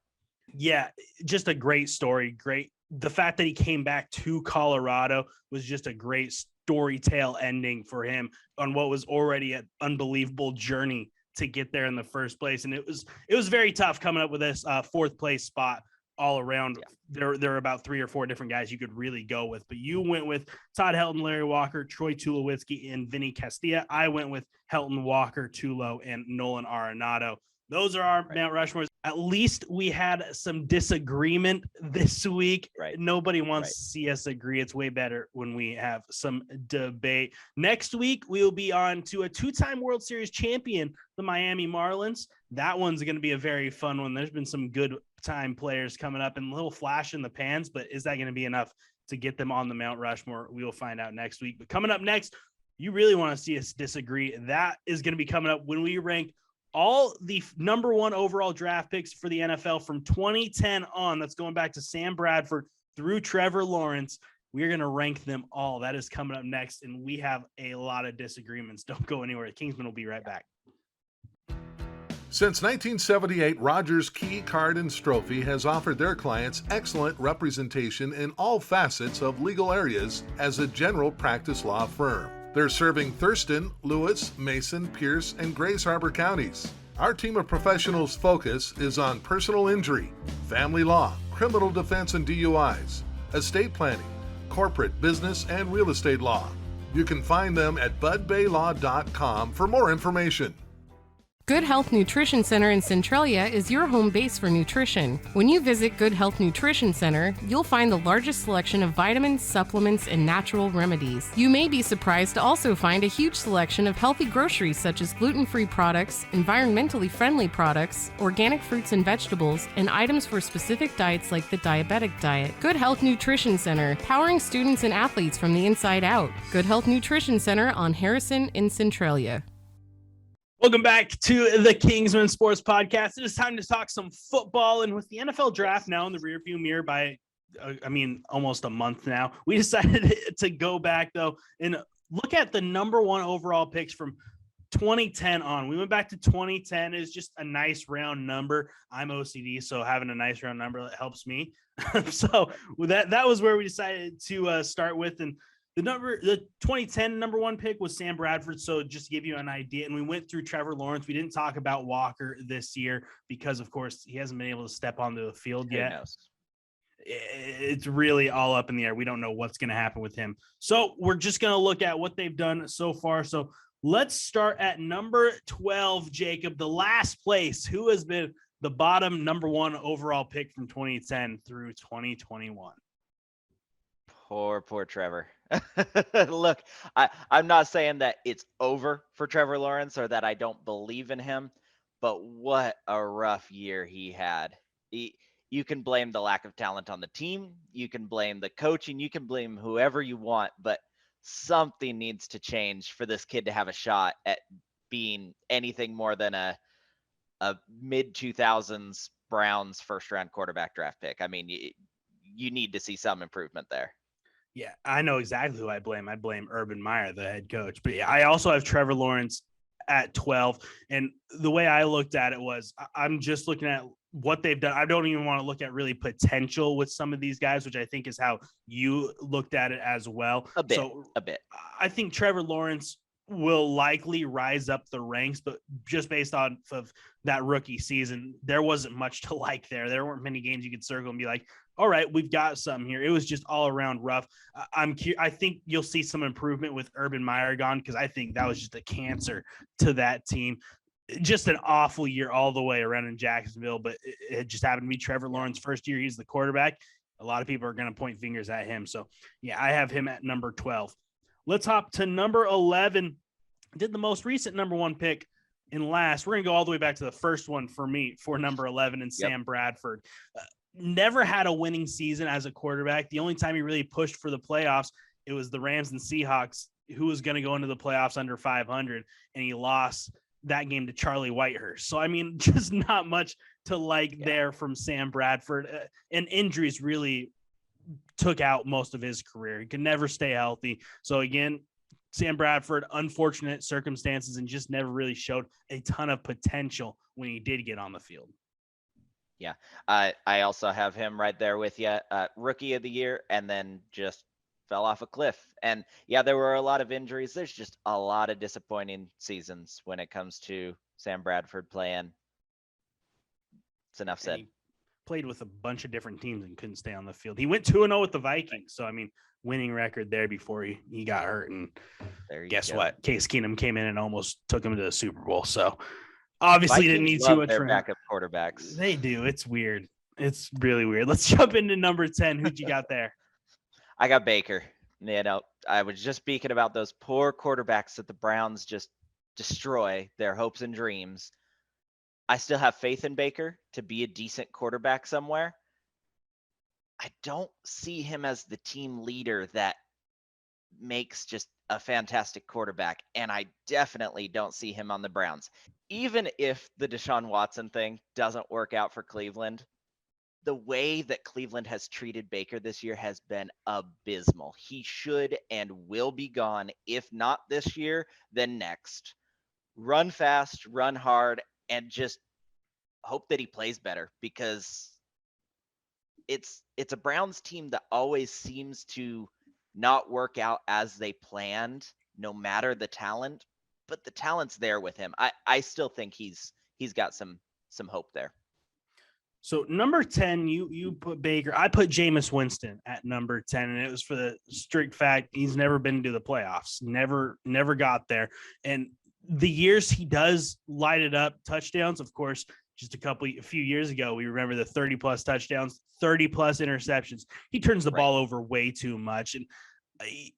Yeah, just a great story. Great. The fact that he came back to Colorado was just a great story tale ending for him on what was already an unbelievable journey to get there in the first place. And it was very tough coming up with this 4th place spot all around. Yeah. There are about 3 or 4 different guys you could really go with, but you went with Todd Helton, Larry Walker, Troy Tulowitzki, and Vinny Castilla. I went with Helton, Walker, Tulo, and Nolan Arenado. Those are our Mount Rushmores. At least we had some disagreement this week. Right. Nobody wants to see us agree. It's way better when we have some debate. Next week, we will be on to a 2-time World Series champion, the Miami Marlins. That one's going to be a very fun one. There's been some good time players coming up and a little flash in the pans, but is that going to be enough to get them on the Mount Rushmore? We will find out next week. But coming up next, you really want to see us disagree. That is going to be coming up when we rank all the number 1 overall draft picks for the NFL from 2010 on. That's going back to Sam Bradford through Trevor Lawrence. We're going to rank them all. That is coming up next, and we have a lot of disagreements. Don't go anywhere. The Kingsmen will be right back. Since 1978, Rogers Key Card and Strophe has offered their clients excellent representation in all facets of legal areas as a general practice law firm. They're serving Thurston, Lewis, Mason, Pierce, and Grays Harbor counties. Our team of professionals' focus is on personal injury, family law, criminal defense and DUIs, estate planning, corporate, business, and real estate law. You can find them at budbaylaw.com for more information. Good Health Nutrition Center in Centralia is your home base for nutrition. When you visit Good Health Nutrition Center, you'll find the largest selection of vitamins, supplements, and natural remedies. You may be surprised to also find a huge selection of healthy groceries such as gluten-free products, environmentally friendly products, organic fruits and vegetables, and items for specific diets like the diabetic diet. Good Health Nutrition Center, powering students and athletes from the inside out. Good Health Nutrition Center on Harrison in Centralia. Welcome back to the Kingsmen Sports Podcast. It is time to talk some football. And with the NFL draft now in the rearview mirror by, almost a month now, we decided to go back, though, and look at the number 1 overall picks from 2010 on. We went back to 2010 is just a nice round number. I'm OCD, so having a nice round number helps me. So that was where we decided to start with. And The 2010 number one pick was Sam Bradford. So just to give you an idea, and we went through Trevor Lawrence. We didn't talk about Walker this year because, of course, he hasn't been able to step onto the field yet. Who knows? It's really all up in the air. We don't know what's going to happen with him. So we're just going to look at what they've done so far. So let's start at number 12, Jacob, the last place. Who has been the bottom number one overall pick from 2010 through 2021? Poor Trevor. Look, I'm not saying that it's over for Trevor Lawrence or that I don't believe in him, but what a rough year he had. You can blame the lack of talent on the team. You can blame the coaching. You can blame whoever you want, but something needs to change for this kid to have a shot at being anything more than a mid-2000s Browns first-round quarterback draft pick. I mean, you need to see some improvement there. Yeah, I know exactly who I blame. I blame Urban Meyer, the head coach. But yeah, I also have Trevor Lawrence at 12. And the way I looked at it was I'm just looking at what they've done. I don't even want to look at really potential with some of these guys, which I think is how you looked at it as well. A bit. I think Trevor Lawrence will likely rise up the ranks, but just based on of that rookie season, there wasn't much to like there. There weren't many games you could circle and be like, all right, we've got something here. It was just all around rough. I think you'll see some improvement with Urban Meyer gone, because I think that was just a cancer to that team. Just an awful year all the way around in Jacksonville, but it just happened to be Trevor Lawrence's first year. He's the quarterback. A lot of people are going to point fingers at him. So, yeah, I have him at number 12. Let's hop to number 11. Did the most recent number one pick in last. We're going to go all the way back to the first one for me for number 11 and Sam Bradford. Never had a winning season as a quarterback. The only time he really pushed for the playoffs, it was the Rams and Seahawks, who was going to go into the playoffs under 500, and he lost that game to Charlie Whitehurst. So, I mean, just not much to like there from Sam Bradford. And injuries really took out most of his career. He could never stay healthy. So, again, Sam Bradford, unfortunate circumstances, and just never really showed a ton of potential when he did get on the field. Yeah, I also have him right there with you. Rookie of the year, and then just fell off a cliff. And yeah, there were a lot of injuries. There's just a lot of disappointing seasons when it comes to Sam Bradford playing. It's enough said. He played with a bunch of different teams and couldn't stay on the field. He went 2-0 with the Vikings. So, I mean, winning record there before he got hurt. And guess what? Case Keenum came in and almost took him to the Super Bowl. So, obviously didn't need too much their backup quarterbacks. They do. It's weird. It's really weird. Let's jump into number 10. Who'd you got there? I got Baker. You know, I was just speaking about those poor quarterbacks that the Browns just destroy their hopes and dreams. I still have faith in Baker to be a decent quarterback somewhere. I don't see him as the team leader that makes just a fantastic quarterback, and I definitely don't see him on the Browns. Even if the Deshaun Watson thing doesn't work out for Cleveland, the way that Cleveland has treated Baker this year has been abysmal. He should and will be gone, if not this year, then next. Run fast, run hard, and just hope that he plays better, because it's a Browns team that always seems to not work out as they planned, no matter the talent, but the talent's there with him. I still think he's got some hope there. So number 10, you put Baker. I put Jameis Winston at number 10, and it was for the strict fact he's never been to the playoffs, never got there. And the years he does light it up, touchdowns, of course, just a few years ago, we remember the 30+ touchdowns, 30+ interceptions. He turns the ball over way too much. And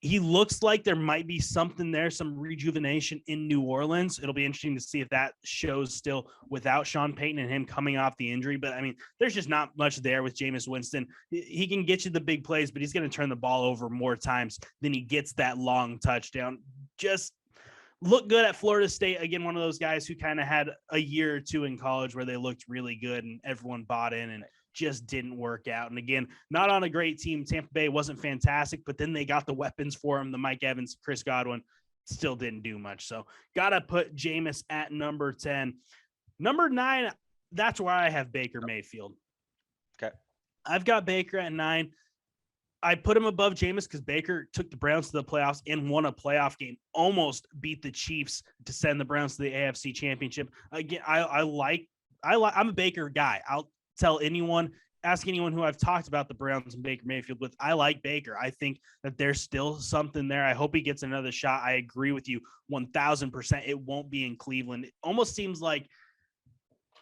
he looks like there might be something there, some rejuvenation in New Orleans. It'll be interesting to see if that shows still without Sean Payton and him coming off the injury. But, I mean, there's just not much there with Jameis Winston. He can get you the big plays, but he's going to turn the ball over more times than he gets that long touchdown. Just look good at Florida State. Again, one of those guys who kind of had a year or two in college where they looked really good and everyone bought in, and just didn't work out. And again, not on a great team. Tampa Bay wasn't fantastic, but then they got the weapons for him. The Mike Evans, Chris Godwin still didn't do much. So got to put Jameis at number 10. Number 9, that's where I have Baker Mayfield. Okay. I've got Baker at 9. I put him above Jameis because Baker took the Browns to the playoffs and won a playoff game, almost beat the Chiefs to send the Browns to the AFC Championship. Again, I'm a Baker guy. I'll tell anyone, ask anyone who I've talked about the Browns and Baker Mayfield with. I like Baker. I think that there's still something there. I hope he gets another shot. I agree with you 1000%. It won't be in Cleveland. It almost seems like,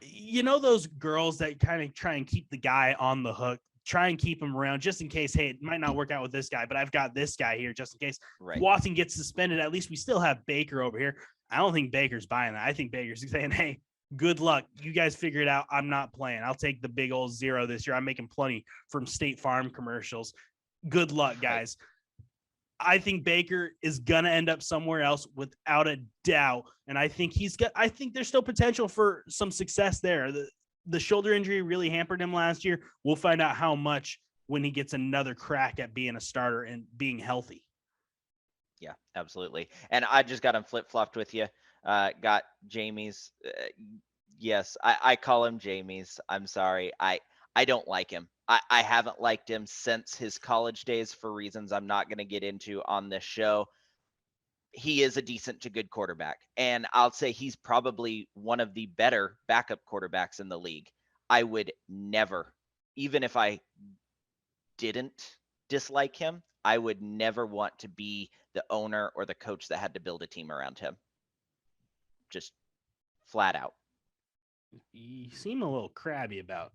those girls that kind of try and keep the guy on the hook, try and keep him around just in case, hey, it might not work out with this guy, but I've got this guy here just in case. Right. Watson gets suspended. At least we still have Baker over here. I don't think Baker's buying that. I think Baker's saying, hey, good luck. You guys figure it out. I'm not playing. I'll take the big old 0 this year. I'm making plenty from State Farm commercials. Good luck, guys. Right. I think Baker is going to end up somewhere else without a doubt. And I think I think there's still potential for some success there. The shoulder injury really hampered him last year. We'll find out how much when he gets another crack at being a starter and being healthy. Yeah, absolutely. And I just got him flip-flopped with you. Got Jamie's. Yes, I call him Jamie's. I'm sorry. I don't like him. I haven't liked him since his college days for reasons I'm not going to get into on this show. He is a decent to good quarterback. And I'll say he's probably one of the better backup quarterbacks in the league. I would never, even if I didn't dislike him, I would never want to be the owner or the coach that had to build a team around him. Just flat out. You seem a little crabby about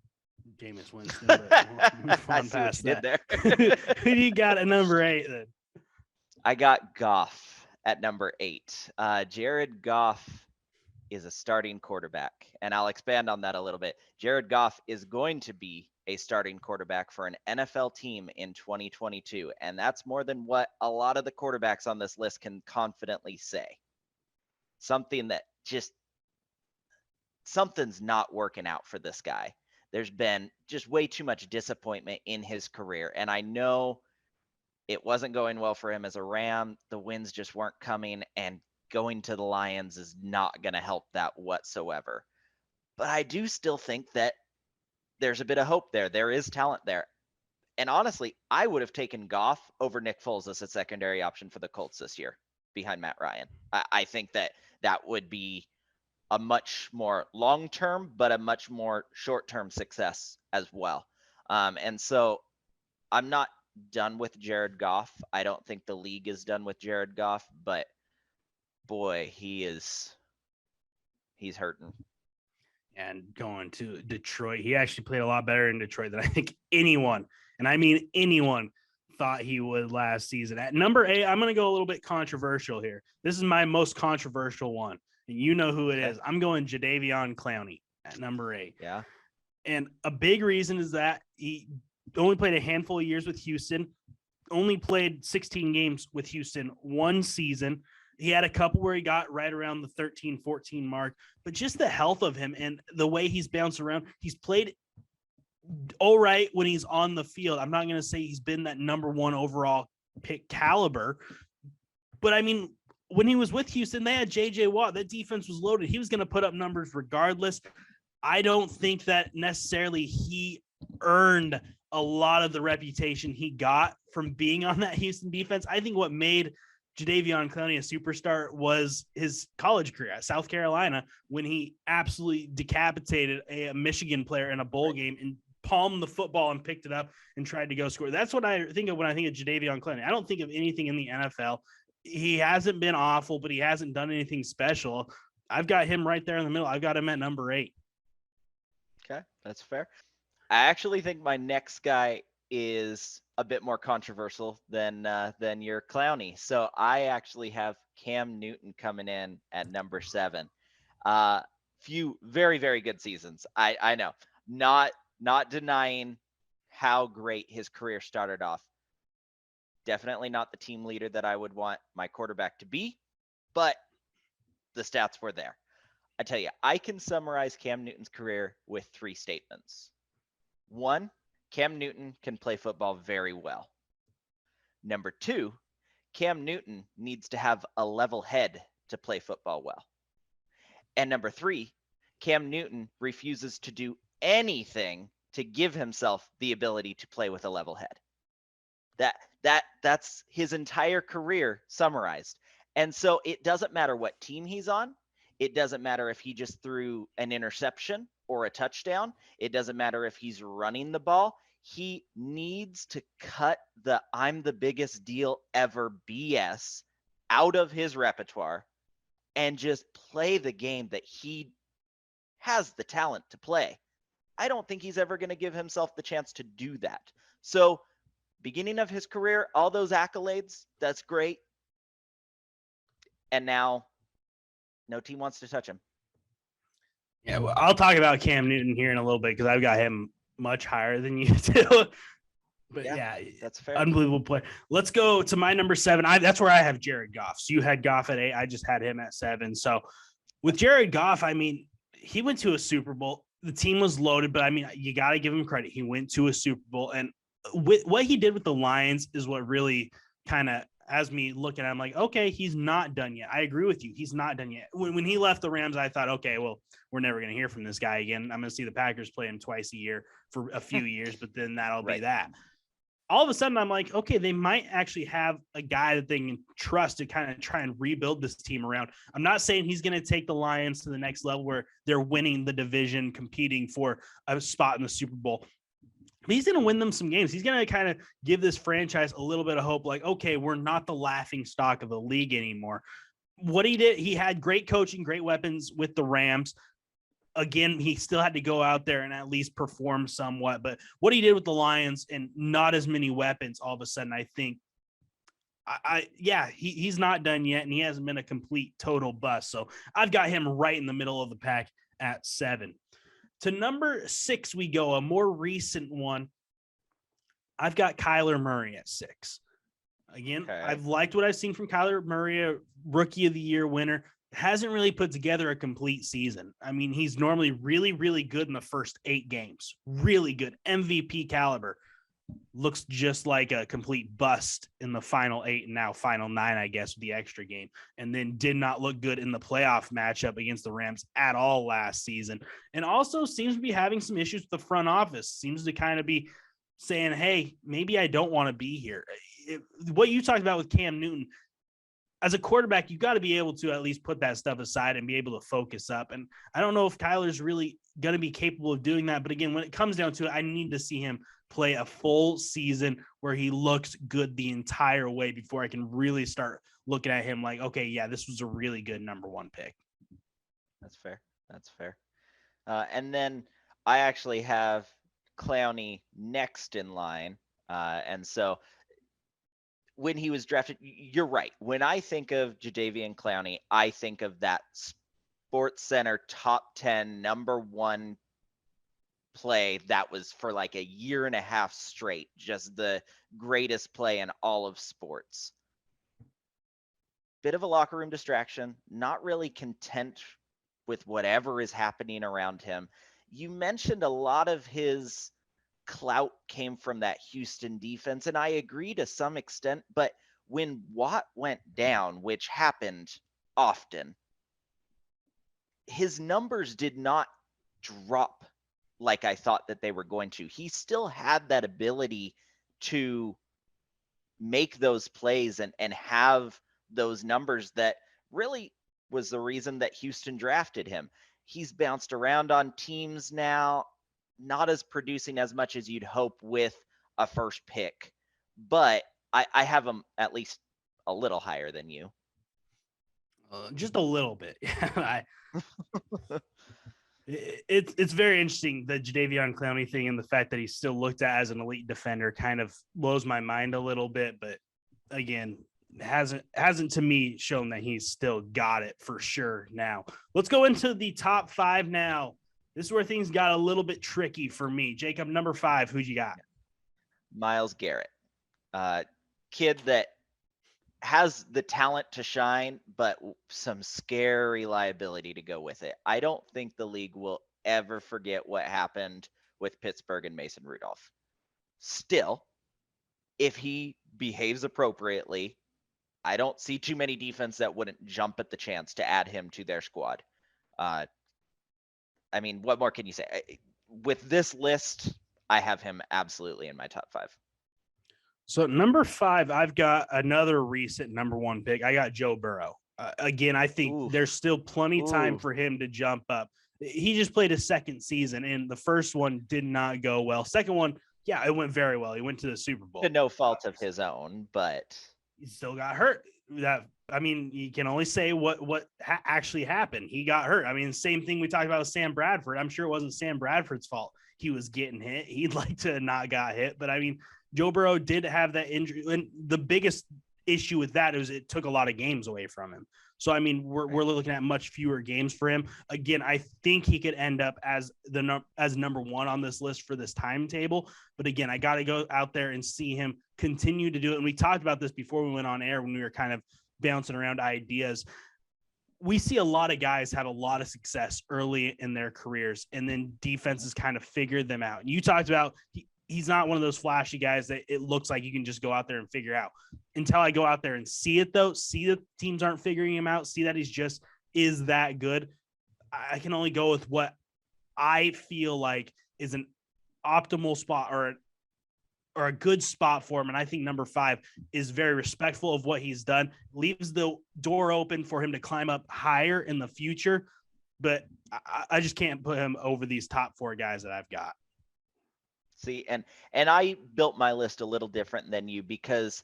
Jameis Winston, but we'll move on past that. There. Who do you got at number 8 then? I got Goff at number 8. Jared Goff is a starting quarterback, and I'll expand on that a little bit. Jared Goff is going to be a starting quarterback for an NFL team in 2022, and that's more than what a lot of the quarterbacks on this list can confidently say. Something that something's not working out for this guy. There's been just way too much disappointment in his career, and I know it wasn't going well for him as a Ram. The wins just weren't coming, and going to the Lions is not going to help that whatsoever. But I do still think that there's a bit of hope there. There is talent there. And honestly, I would have taken Goff over Nick Foles as a secondary option for the Colts this year behind Matt Ryan. I think that would be a much more long-term, but a much more short-term success as well. And so I'm not done with Jared Goff. I don't think the league is done with Jared Goff, but boy, he's hurting. And going to Detroit, he actually played a lot better in Detroit than I think anyone, and I mean anyone, thought he would last season. At number 8, I'm going to go a little bit controversial here. This is my most controversial one, and you know who it is. I'm going Jadeveon Clowney at number 8. Yeah. And a big reason is that he only played a handful of years with Houston, only played 16 games with Houston one season. He had a couple where he got right around the 13, 14 mark, but just the health of him and the way he's bounced around, he's played all right when he's on the field. I'm not going to say he's been that number 1 overall pick caliber, but I mean, when he was with Houston, they had JJ Watt. That defense was loaded. He was going to put up numbers regardless. I don't think that necessarily he earned a lot of the reputation he got from being on that Houston defense. I think what made Jadeveon Clowney a superstar was his college career at South Carolina when he absolutely decapitated a Michigan player in a bowl game and palmed the football and picked it up and tried to go score. That's what I think of when I think of Jadeveon Clowney. I don't think of anything in the NFL. He hasn't been awful, but he hasn't done anything special. I've got him right there in the middle. I've got him at number 8. Okay, that's fair. I actually think my next guy is a bit more controversial than your Clowney. So I actually have Cam Newton coming in at number 7. Few very, very good seasons. I know. Not denying how great his career started off. Definitely not the team leader that I would want my quarterback to be, but the stats were there. I tell you, I can summarize Cam Newton's career with 3 statements. 1, Cam Newton can play football very well. Number 2, Cam Newton needs to have a level head to play football well. And number 3, Cam Newton refuses to do anything to give himself the ability to play with a level head. That's his entire career summarized. And so it doesn't matter what team he's on. It doesn't matter if he just threw an interception or a touchdown. It doesn't matter if he's running the ball. He needs to cut the "I'm the biggest deal ever" BS out of his repertoire and just play the game that he has the talent to play. I don't think he's ever going to give himself the chance to do that. So, beginning of his career, all those accolades, that's great. And now no team wants to touch him. Yeah, well, I'll talk about Cam Newton here in a little bit because I've got him much higher than you do. But yeah, that's fair. Unbelievable play. Let's go to my number 7. That's where I have Jared Goff. So you had Goff at 8. I just had him at 7. So with Jared Goff, I mean, he went to a Super Bowl. The team was loaded, but I mean, you got to give him credit. He went to a Super Bowl, and with what he did with the Lions is what really kind of has me looking at him like, okay, he's not done yet. I agree with you. He's not done yet. When he left the Rams, I thought, okay, well, we're never going to hear from this guy again. I'm going to see the Packers play him twice a year for a few years, but then that'll be that. All of a sudden, I'm like, okay, they might actually have a guy that they can trust to kind of try and rebuild this team around. I'm not saying he's going to take the Lions to the next level where they're winning the division, competing for a spot in the Super Bowl. But he's going to win them some games. He's going to kind of give this franchise a little bit of hope, like, okay, we're not the laughing stock of the league anymore. What he did, he had great coaching, great weapons with the Rams. Again, he still had to go out there and at least perform somewhat. But what he did with the Lions and not as many weapons, all of a sudden, I think, he's not done yet, and he hasn't been a complete total bust. So I've got him right in the middle of the pack at 7. To number 6 we go, a more recent one. I've got Kyler Murray at 6. Again, okay. I've liked what I've seen from Kyler Murray, a Rookie of the Year winner. Hasn't really put together a complete season. I mean, he's normally really, really good in the first 8 games. Really good. MVP caliber. Looks just like a complete bust in the final 8 and now final 9, I guess, with the extra game. And then did not look good in the playoff matchup against the Rams at all last season. And also seems to be having some issues with the front office. Seems to kind of be saying, hey, maybe I don't want to be here. What you talked about with Cam Newton, as a quarterback, you've got to be able to at least put that stuff aside and be able to focus up. And I don't know if Kyler's really going to be capable of doing that. But again, when it comes down to it, I need to see him play a full season where he looks good the entire way before I can really start looking at him like, okay, yeah, this was a really good number 1 pick. That's fair. That's fair. And then I actually have Clowney next in line. And so when he was drafted, you're right. When I think of Jadeveon Clowney, I think of that Sports Center top 10 number 1 play that was for like a year and a half straight, just the greatest play in all of sports. Bit of a locker room distraction, not really content with whatever is happening around him. You mentioned a lot of his clout came from that Houston defense, and I agree to some extent, but when Watt went down, which happened often, his numbers did not drop like I thought that they were going to. He still had that ability to make those plays and have those numbers that really was the reason that Houston drafted him. He's bounced around on teams now, not as producing as much as you'd hope with a first pick, but I have him at least a little higher than you. Just a little bit. It's very interesting, the Jadeveon Clowney thing, and the fact that he's still looked at as an elite defender kind of blows my mind a little bit. But again, hasn't to me shown that he's still got it for sure. Now let's go into the top 5 now. This is where things got a little bit tricky for me. Jacob, number 5, who'd you got? Myles Garrett, kid that has the talent to shine, but some scary liability to go with it. I don't think the league will ever forget what happened with Pittsburgh and Mason Rudolph. Still, if he behaves appropriately, I don't see too many defense that wouldn't jump at the chance to add him to their squad. I mean, what more can you say? With this list, I have him absolutely in my top 5. So number 5, I've got another recent number 1 pick. I got Joe Burrow. Again, I think there's still plenty time for him to jump up. He just played his second season, and the first one did not go well. Second one, yeah, it went very well. He went to the Super Bowl. To no fault of his own, but he still got hurt. You can only say what actually happened. He got hurt. I mean, same thing we talked about with Sam Bradford. I'm sure it wasn't Sam Bradford's fault. He was getting hit. He'd like to not got hit, but I mean, Joe Burrow did have that injury, and the biggest issue with that is it took a lot of games away from him. So, I mean, we're looking at much fewer games for him. Again, I think he could end up as number 1 on this list for this timetable. But again, I got to go out there and see him continue to do it. And we talked about this before we went on air when we were kind of bouncing around ideas. We see a lot of guys have a lot of success early in their careers, and then defenses kind of figure them out. And you talked about he's not one of those flashy guys that it looks like you can just go out there and figure out. Until I go out there and see it, though, see that teams aren't figuring him out, see that he's just is that good, I can only go with what I feel like is an optimal spot or a good spot for him. And I think number 5 is very respectful of what he's done, leaves the door open for him to climb up higher in the future. But I just can't put him over these top 4 guys that I've got. See, and I built my list a little different than you, because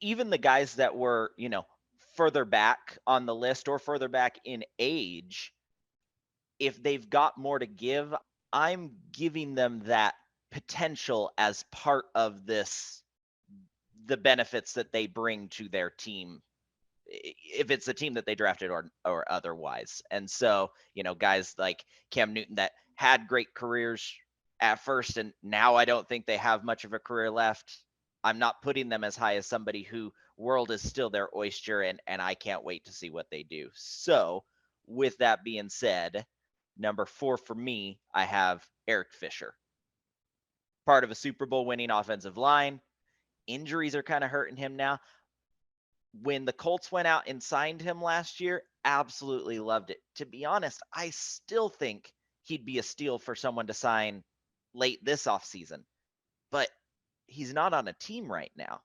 even the guys that were, further back on the list or further back in age, if they've got more to give, I'm giving them that potential as part of the benefits that they bring to their team, if it's the team that they drafted or otherwise. And so, guys like Cam Newton that had great careers at first, and now I don't think they have much of a career left. I'm not putting them as high as somebody who world is still their oyster, and I can't wait to see what they do. So with that being said, number 4 for me, I have Eric Fisher. Part of a Super Bowl winning offensive line. Injuries are kind of hurting him now. When the Colts went out and signed him last year, absolutely loved it. To be honest, I still think he'd be a steal for someone to sign late this offseason, but he's not on a team right now.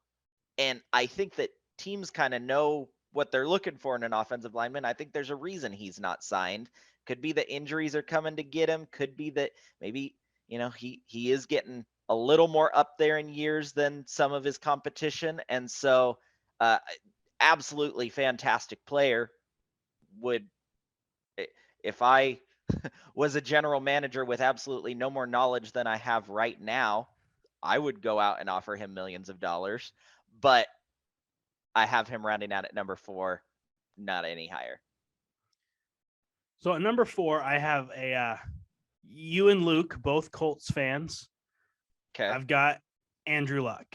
And I think that teams kind of know what they're looking for in an offensive lineman. I think there's a reason he's not signed. Could be that injuries are coming to get him. Could be that maybe, he is getting a little more up there in years than some of his competition. And so absolutely fantastic player. If I was a general manager with absolutely no more knowledge than I have right now, I would go out and offer him millions of dollars. But I have him rounding out at number 4, not any higher. So at number 4, I have you and Luke, both Colts fans. Okay. I've got Andrew Luck.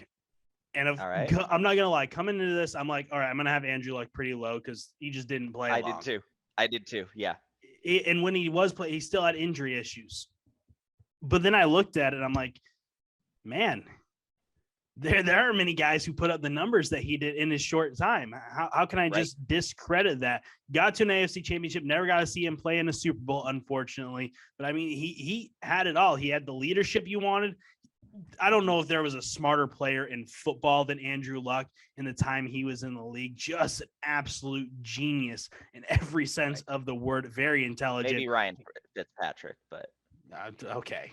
And All right. I'm not going to lie, coming into this, I'm like, all right, I'm going to have Andrew Luck pretty low because he just didn't play long. I did too. Yeah. And when he was playing, he still had injury issues. But then I looked at it, I'm like, man, there are many guys who put up the numbers that he did in his short time. How can I just discredit that? Got to an AFC championship, never got to see him play in a Super Bowl, unfortunately. But I mean, he had it all. He had the leadership you wanted. I don't know if there was a smarter player in football than Andrew Luck in the time he was in the league. Just an absolute genius in every sense of the word. Very intelligent. Maybe Ryan Fitzpatrick, but okay,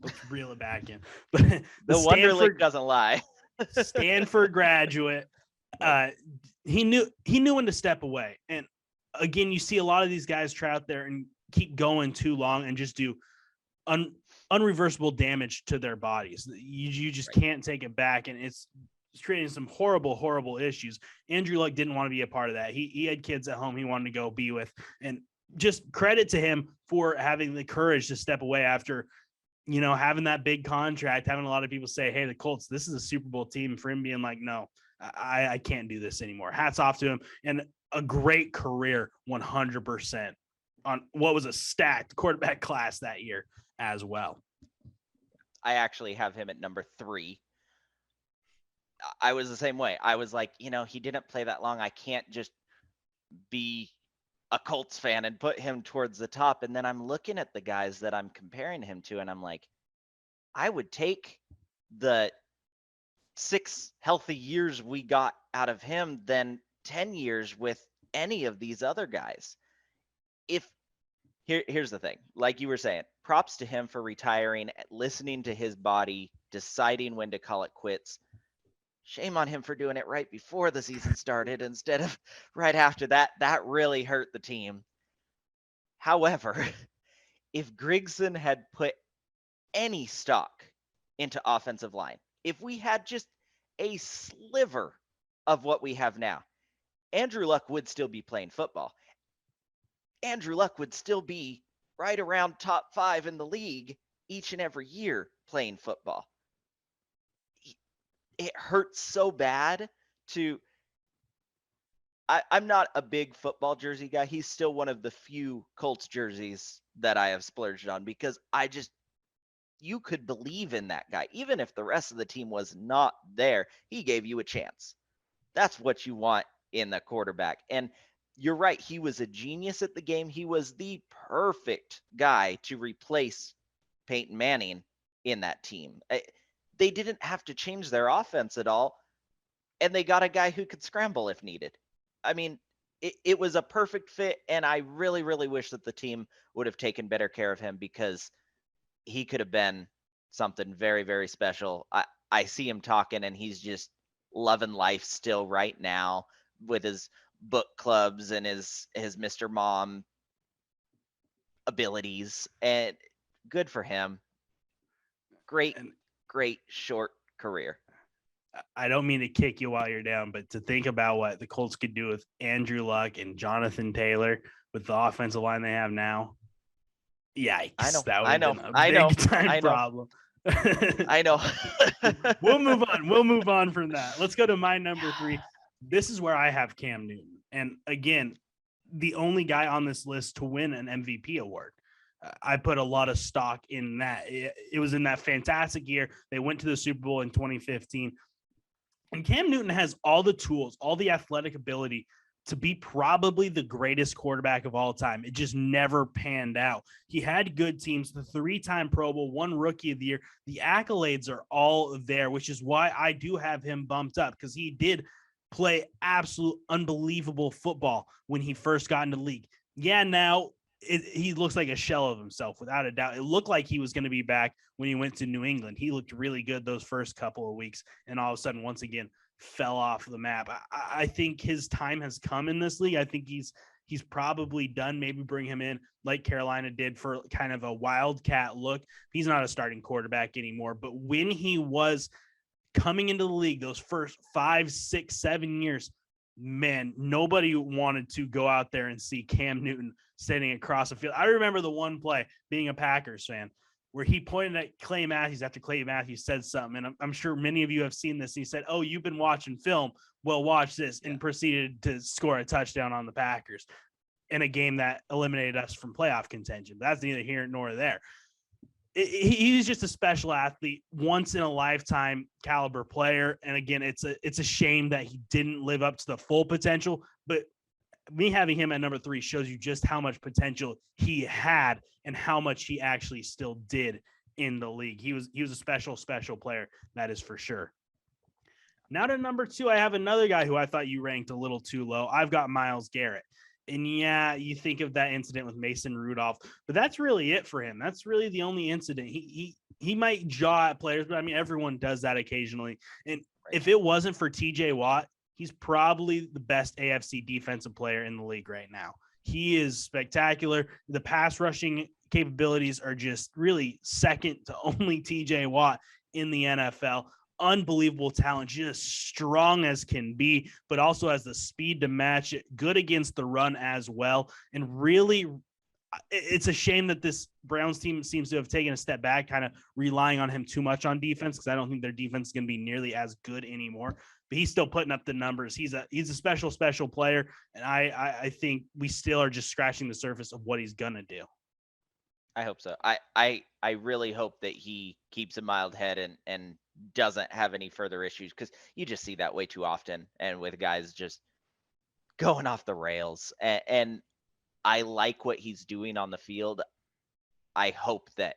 let's reel it back in. But the Wonderlic doesn't lie. Stanford graduate. He knew when to step away. And again, you see a lot of these guys try out there and keep going too long and just do unreversible damage to their bodies. You just can't take it back, and it's creating some horrible issues. Andrew Luck didn't want to be a part of that. He had kids at home he wanted to go be with, and just credit to him for having the courage to step away after, having that big contract, having a lot of people say, hey, the Colts, this is a Super Bowl team, for him being like, no, I can't do this anymore. Hats off to him, and a great career 100% on what was a stacked quarterback class that year as well. I actually have him at number 3. I was the same way. I was like, he didn't play that long. I can't just be a Colts fan and put him towards the top. And then I'm looking at the guys that I'm comparing him to, and I'm like, I would take the 6 healthy years we got out of him than 10 years with any of these other guys. Here's the thing, like you were saying, props to him for retiring, listening to his body, deciding when to call it quits. Shame on him for doing it right before the season started instead of right after that. That really hurt the team. However, if Grigson had put any stock into offensive line, if we had just a sliver of what we have now, Andrew Luck would still be playing football. Andrew Luck would still be right around top 5 in the league each and every year playing football. It hurts so bad to. I'm not a big football jersey guy. He's still one of the few Colts jerseys that I have splurged on because you could believe in that guy. Even if the rest of the team was not there, he gave you a chance. That's what you want in the quarterback. And you're right. He was a genius at the game. He was the perfect guy to replace Peyton Manning in that team. They didn't have to change their offense at all. And they got a guy who could scramble if needed. I mean, it was a perfect fit. And I really, really wish that the team would have taken better care of him because he could have been something very, very special. I see him talking and he's just loving life still right now with his book clubs and his Mr. Mom abilities, and good for him. Great short career. I don't mean to kick you while you're down, but to think about what the Colts could do with Andrew Luck and Jonathan Taylor with the offensive line they have now. Yikes. That would have been a big time problem. I know. We'll move on from that. Let's go to my number 3. This is where I have Cam Newton. And again, the only guy on this list to win an MVP award. I put a lot of stock in that. It was in that fantastic year. They went to the Super Bowl in 2015. And Cam Newton has all the tools, all the athletic ability to be probably the greatest quarterback of all time. It just never panned out. He had good teams, the 3-time Pro Bowl, 1 Rookie of the Year. The accolades are all there, which is why I do have him bumped up, because he did play absolute unbelievable football when he first got into the league. Yeah, now he looks like a shell of himself, without a doubt. It looked like he was going to be back when he went to New England. He looked really good those first couple of weeks, and all of a sudden, once again, fell off the map. I think his time has come in this league. I think he's probably done. Maybe bring him in like Carolina did for kind of a wildcat look. He's not a starting quarterback anymore, but when he was coming into the league, those first 5, 6, 7 years, man, nobody wanted to go out there and see Cam Newton standing across the field. I remember the one play, being a Packers fan, where he pointed at Clay Matthews after Clay Matthews said something. And I'm sure many of you have seen this. He said, "Oh, you've been watching film. Well, watch this," and proceeded to score a touchdown on the Packers in a game that eliminated us from playoff contention. That's neither here nor there. He's just a special athlete, once in a lifetime caliber player. And again, it's a shame that he didn't live up to the full potential, but me having him at number 3 shows you just how much potential he had and how much he actually still did in the league. He was a special player. That is for sure. Now to number 2, I have another guy who I thought you ranked a little too low. I've got Myles Garrett. And yeah, you think of that incident with Mason Rudolph, but that's really it for him. That's really the only incident. He might jaw at players, but I mean, everyone does that occasionally. And if it wasn't for TJ Watt, he's probably the best AFC defensive player in the league right now. He is spectacular. The pass rushing capabilities are just really second to only TJ Watt in the NFL. Unbelievable talent, just strong as can be, but also has the speed to match it, good against the run as well. And really, it's a shame that this Browns team seems to have taken a step back, kind of relying on him too much on defense, because I don't think their defense is going to be nearly as good anymore. But he's still putting up the numbers. He's a special player, and I think we still are just scratching the surface of what he's gonna do. I hope so. I really hope that he keeps a mild head and doesn't have any further issues, because you just see that way too often, and with guys just going off the rails. And I like what he's doing on the field. I hope that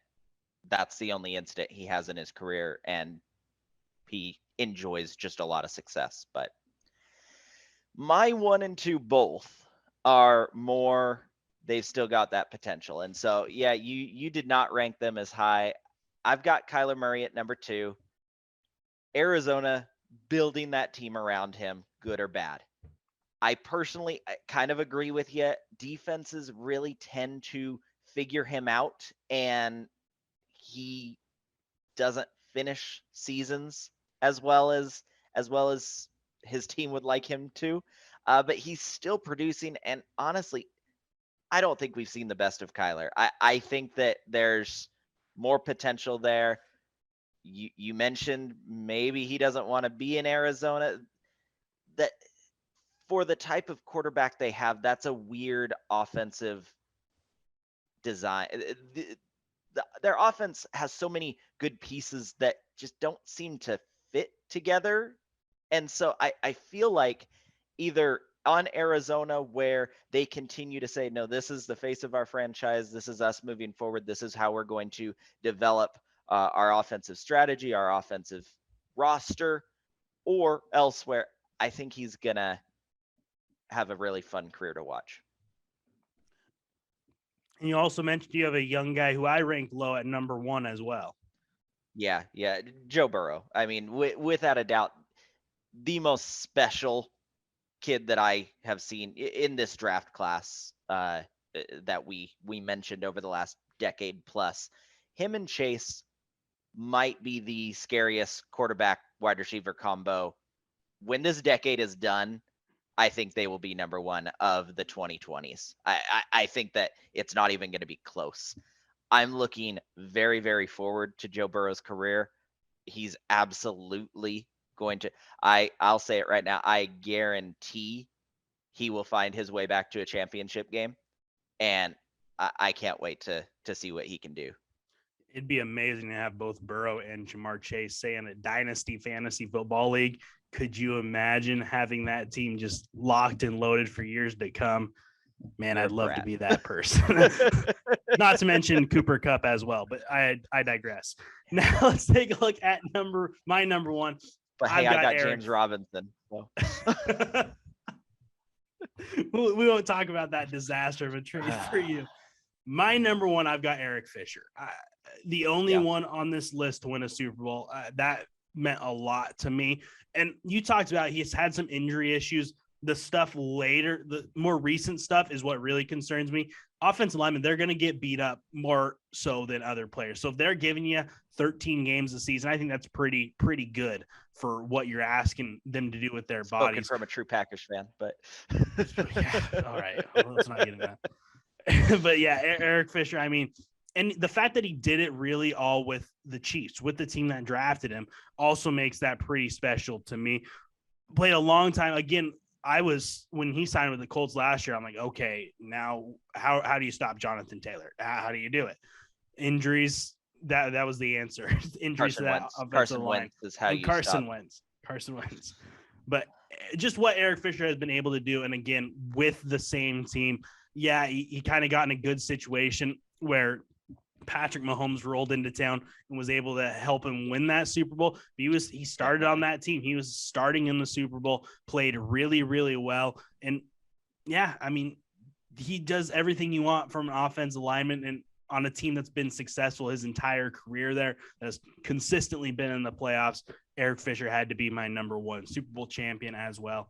that's the only incident he has in his career, and he enjoys just a lot of success. But my 1 and 2 both are more, they've still got that potential. And so, yeah, you did not rank them as high. I've got Kyler Murray at number 2. Arizona building that team around him, good or bad. I personally kind of agree with you. Defenses really tend to figure him out, and he doesn't finish seasons as well as his team would like him to. But he's still producing, and honestly, I don't think we've seen the best of Kyler. I think that there's more potential there. You mentioned maybe he doesn't want to be in Arizona. That for the type of quarterback they have, that's a weird offensive design. Their offense has so many good pieces that just don't seem to fit together. And so I feel like either on Arizona, where they continue to say, no, this is the face of our franchise, this is us moving forward, this is how we're going to develop our offensive strategy, our offensive roster, or elsewhere, I think he's going to have a really fun career to watch. And you also mentioned you have a young guy who I ranked low at number 1 as well. Yeah. Joe Burrow. I mean, without a doubt, the most special kid that I have seen in this draft class that we mentioned over the last decade plus. Him and Chase might be the scariest quarterback wide receiver combo. When this decade is done, I think they will be number 1 of the 2020s. I think that it's not even going to be close. I'm looking very, very forward to Joe Burrow's career. He's absolutely going to, I'll say it right now, I guarantee he will find his way back to a championship game. And I can't wait to see what he can do. It'd be amazing to have both Burrow and Jamar Chase say in a dynasty fantasy football league. Could you imagine having that team just locked and loaded for years to come? Man, I'd love to be that person. Not to mention Cooper Kupp as well, but I digress. Now let's take a look at my number 1. But hey, I got James Robinson. So. We won't talk about that disaster of a trade for you. My number 1, I've got Eric Fisher. The only one on this list to win a Super Bowl. That meant a lot to me. And you talked about he's had some injury issues. The stuff later, the more recent stuff is what really concerns me. Offensive linemen, they're going to get beat up more so than other players. So if they're giving you 13 games a season, I think that's pretty good for what you're asking them to do with their bodies. From a true Packers fan, but yeah, all right, well, let's not get into that. But yeah, Eric Fisher, I mean, and the fact that he did it really all with the Chiefs, with the team that drafted him, also makes that pretty special to me. Played a long time. Again, when he signed with the Colts last year, I'm like, okay, now how do you stop Jonathan Taylor? How do you do it? Injuries, that was the answer. Injuries to that offensive line. Wentz is how you Carson Wentz. But just what Eric Fisher has been able to do, and again, with the same team, yeah, he kind of got in a good situation where Patrick Mahomes rolled into town and was able to help him win that Super Bowl. He started on that team. He was starting in the Super Bowl, played really, really well. And yeah, I mean, he does everything you want from an offensive lineman, and on a team that's been successful his entire career there, that's consistently been in the playoffs. Eric Fisher had to be my number 1 Super Bowl champion as well.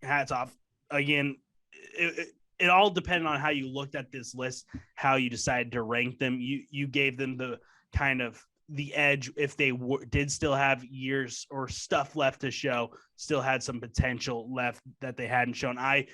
Hats off. Again, it all depended on how you looked at this list, how you decided to rank them. You gave them the kind of the edge if they did still have years or stuff left to show, still had some potential left that they hadn't shown. I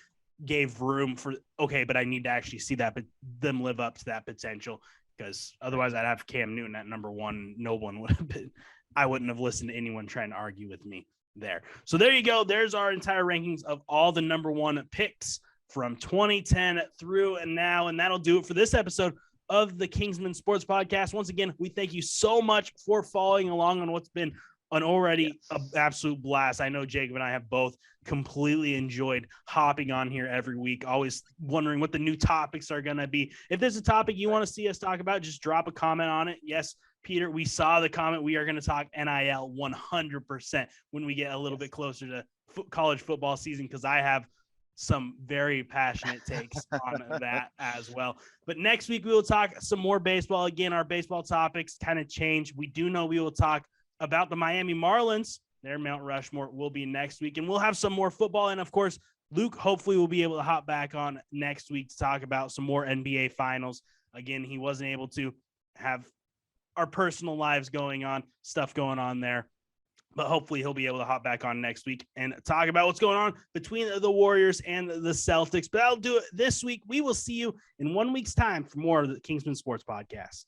gave room for, okay, but I need to actually see that, but them live up to that potential, because otherwise I'd have Cam Newton at number 1. No one would have been, I wouldn't have listened to anyone trying to argue with me there. So there you go. There's our entire rankings of all the number 1 picks from 2010 through and now. And that'll do it for this episode of the Kingsmen Sports Podcast. Once again, we thank you so much for following along on what's been an absolute blast. I know Jacob and I have both completely enjoyed hopping on here every week, always wondering what the new topics are going to be. If there's a topic you want to see us talk about, just drop a comment on it. Yes, Peter, we saw the comment. We are going to talk NIL 100% when we get a little bit closer to college football season, because I have some very passionate takes on that as well. But next week, we will talk some more baseball. Again, our baseball topics kind of change. We do know we will talk about the Miami Marlins. Their Mount Rushmore will be next week, and we'll have some more football. And of course, Luke hopefully will be able to hop back on next week to talk about some more NBA finals. Again, he wasn't able to have our personal lives stuff going on there. But hopefully he'll be able to hop back on next week and talk about what's going on between the Warriors and the Celtics. But I'll do it this week. We will see you in 1 week's time for more of the Kingsmen Sports Podcast.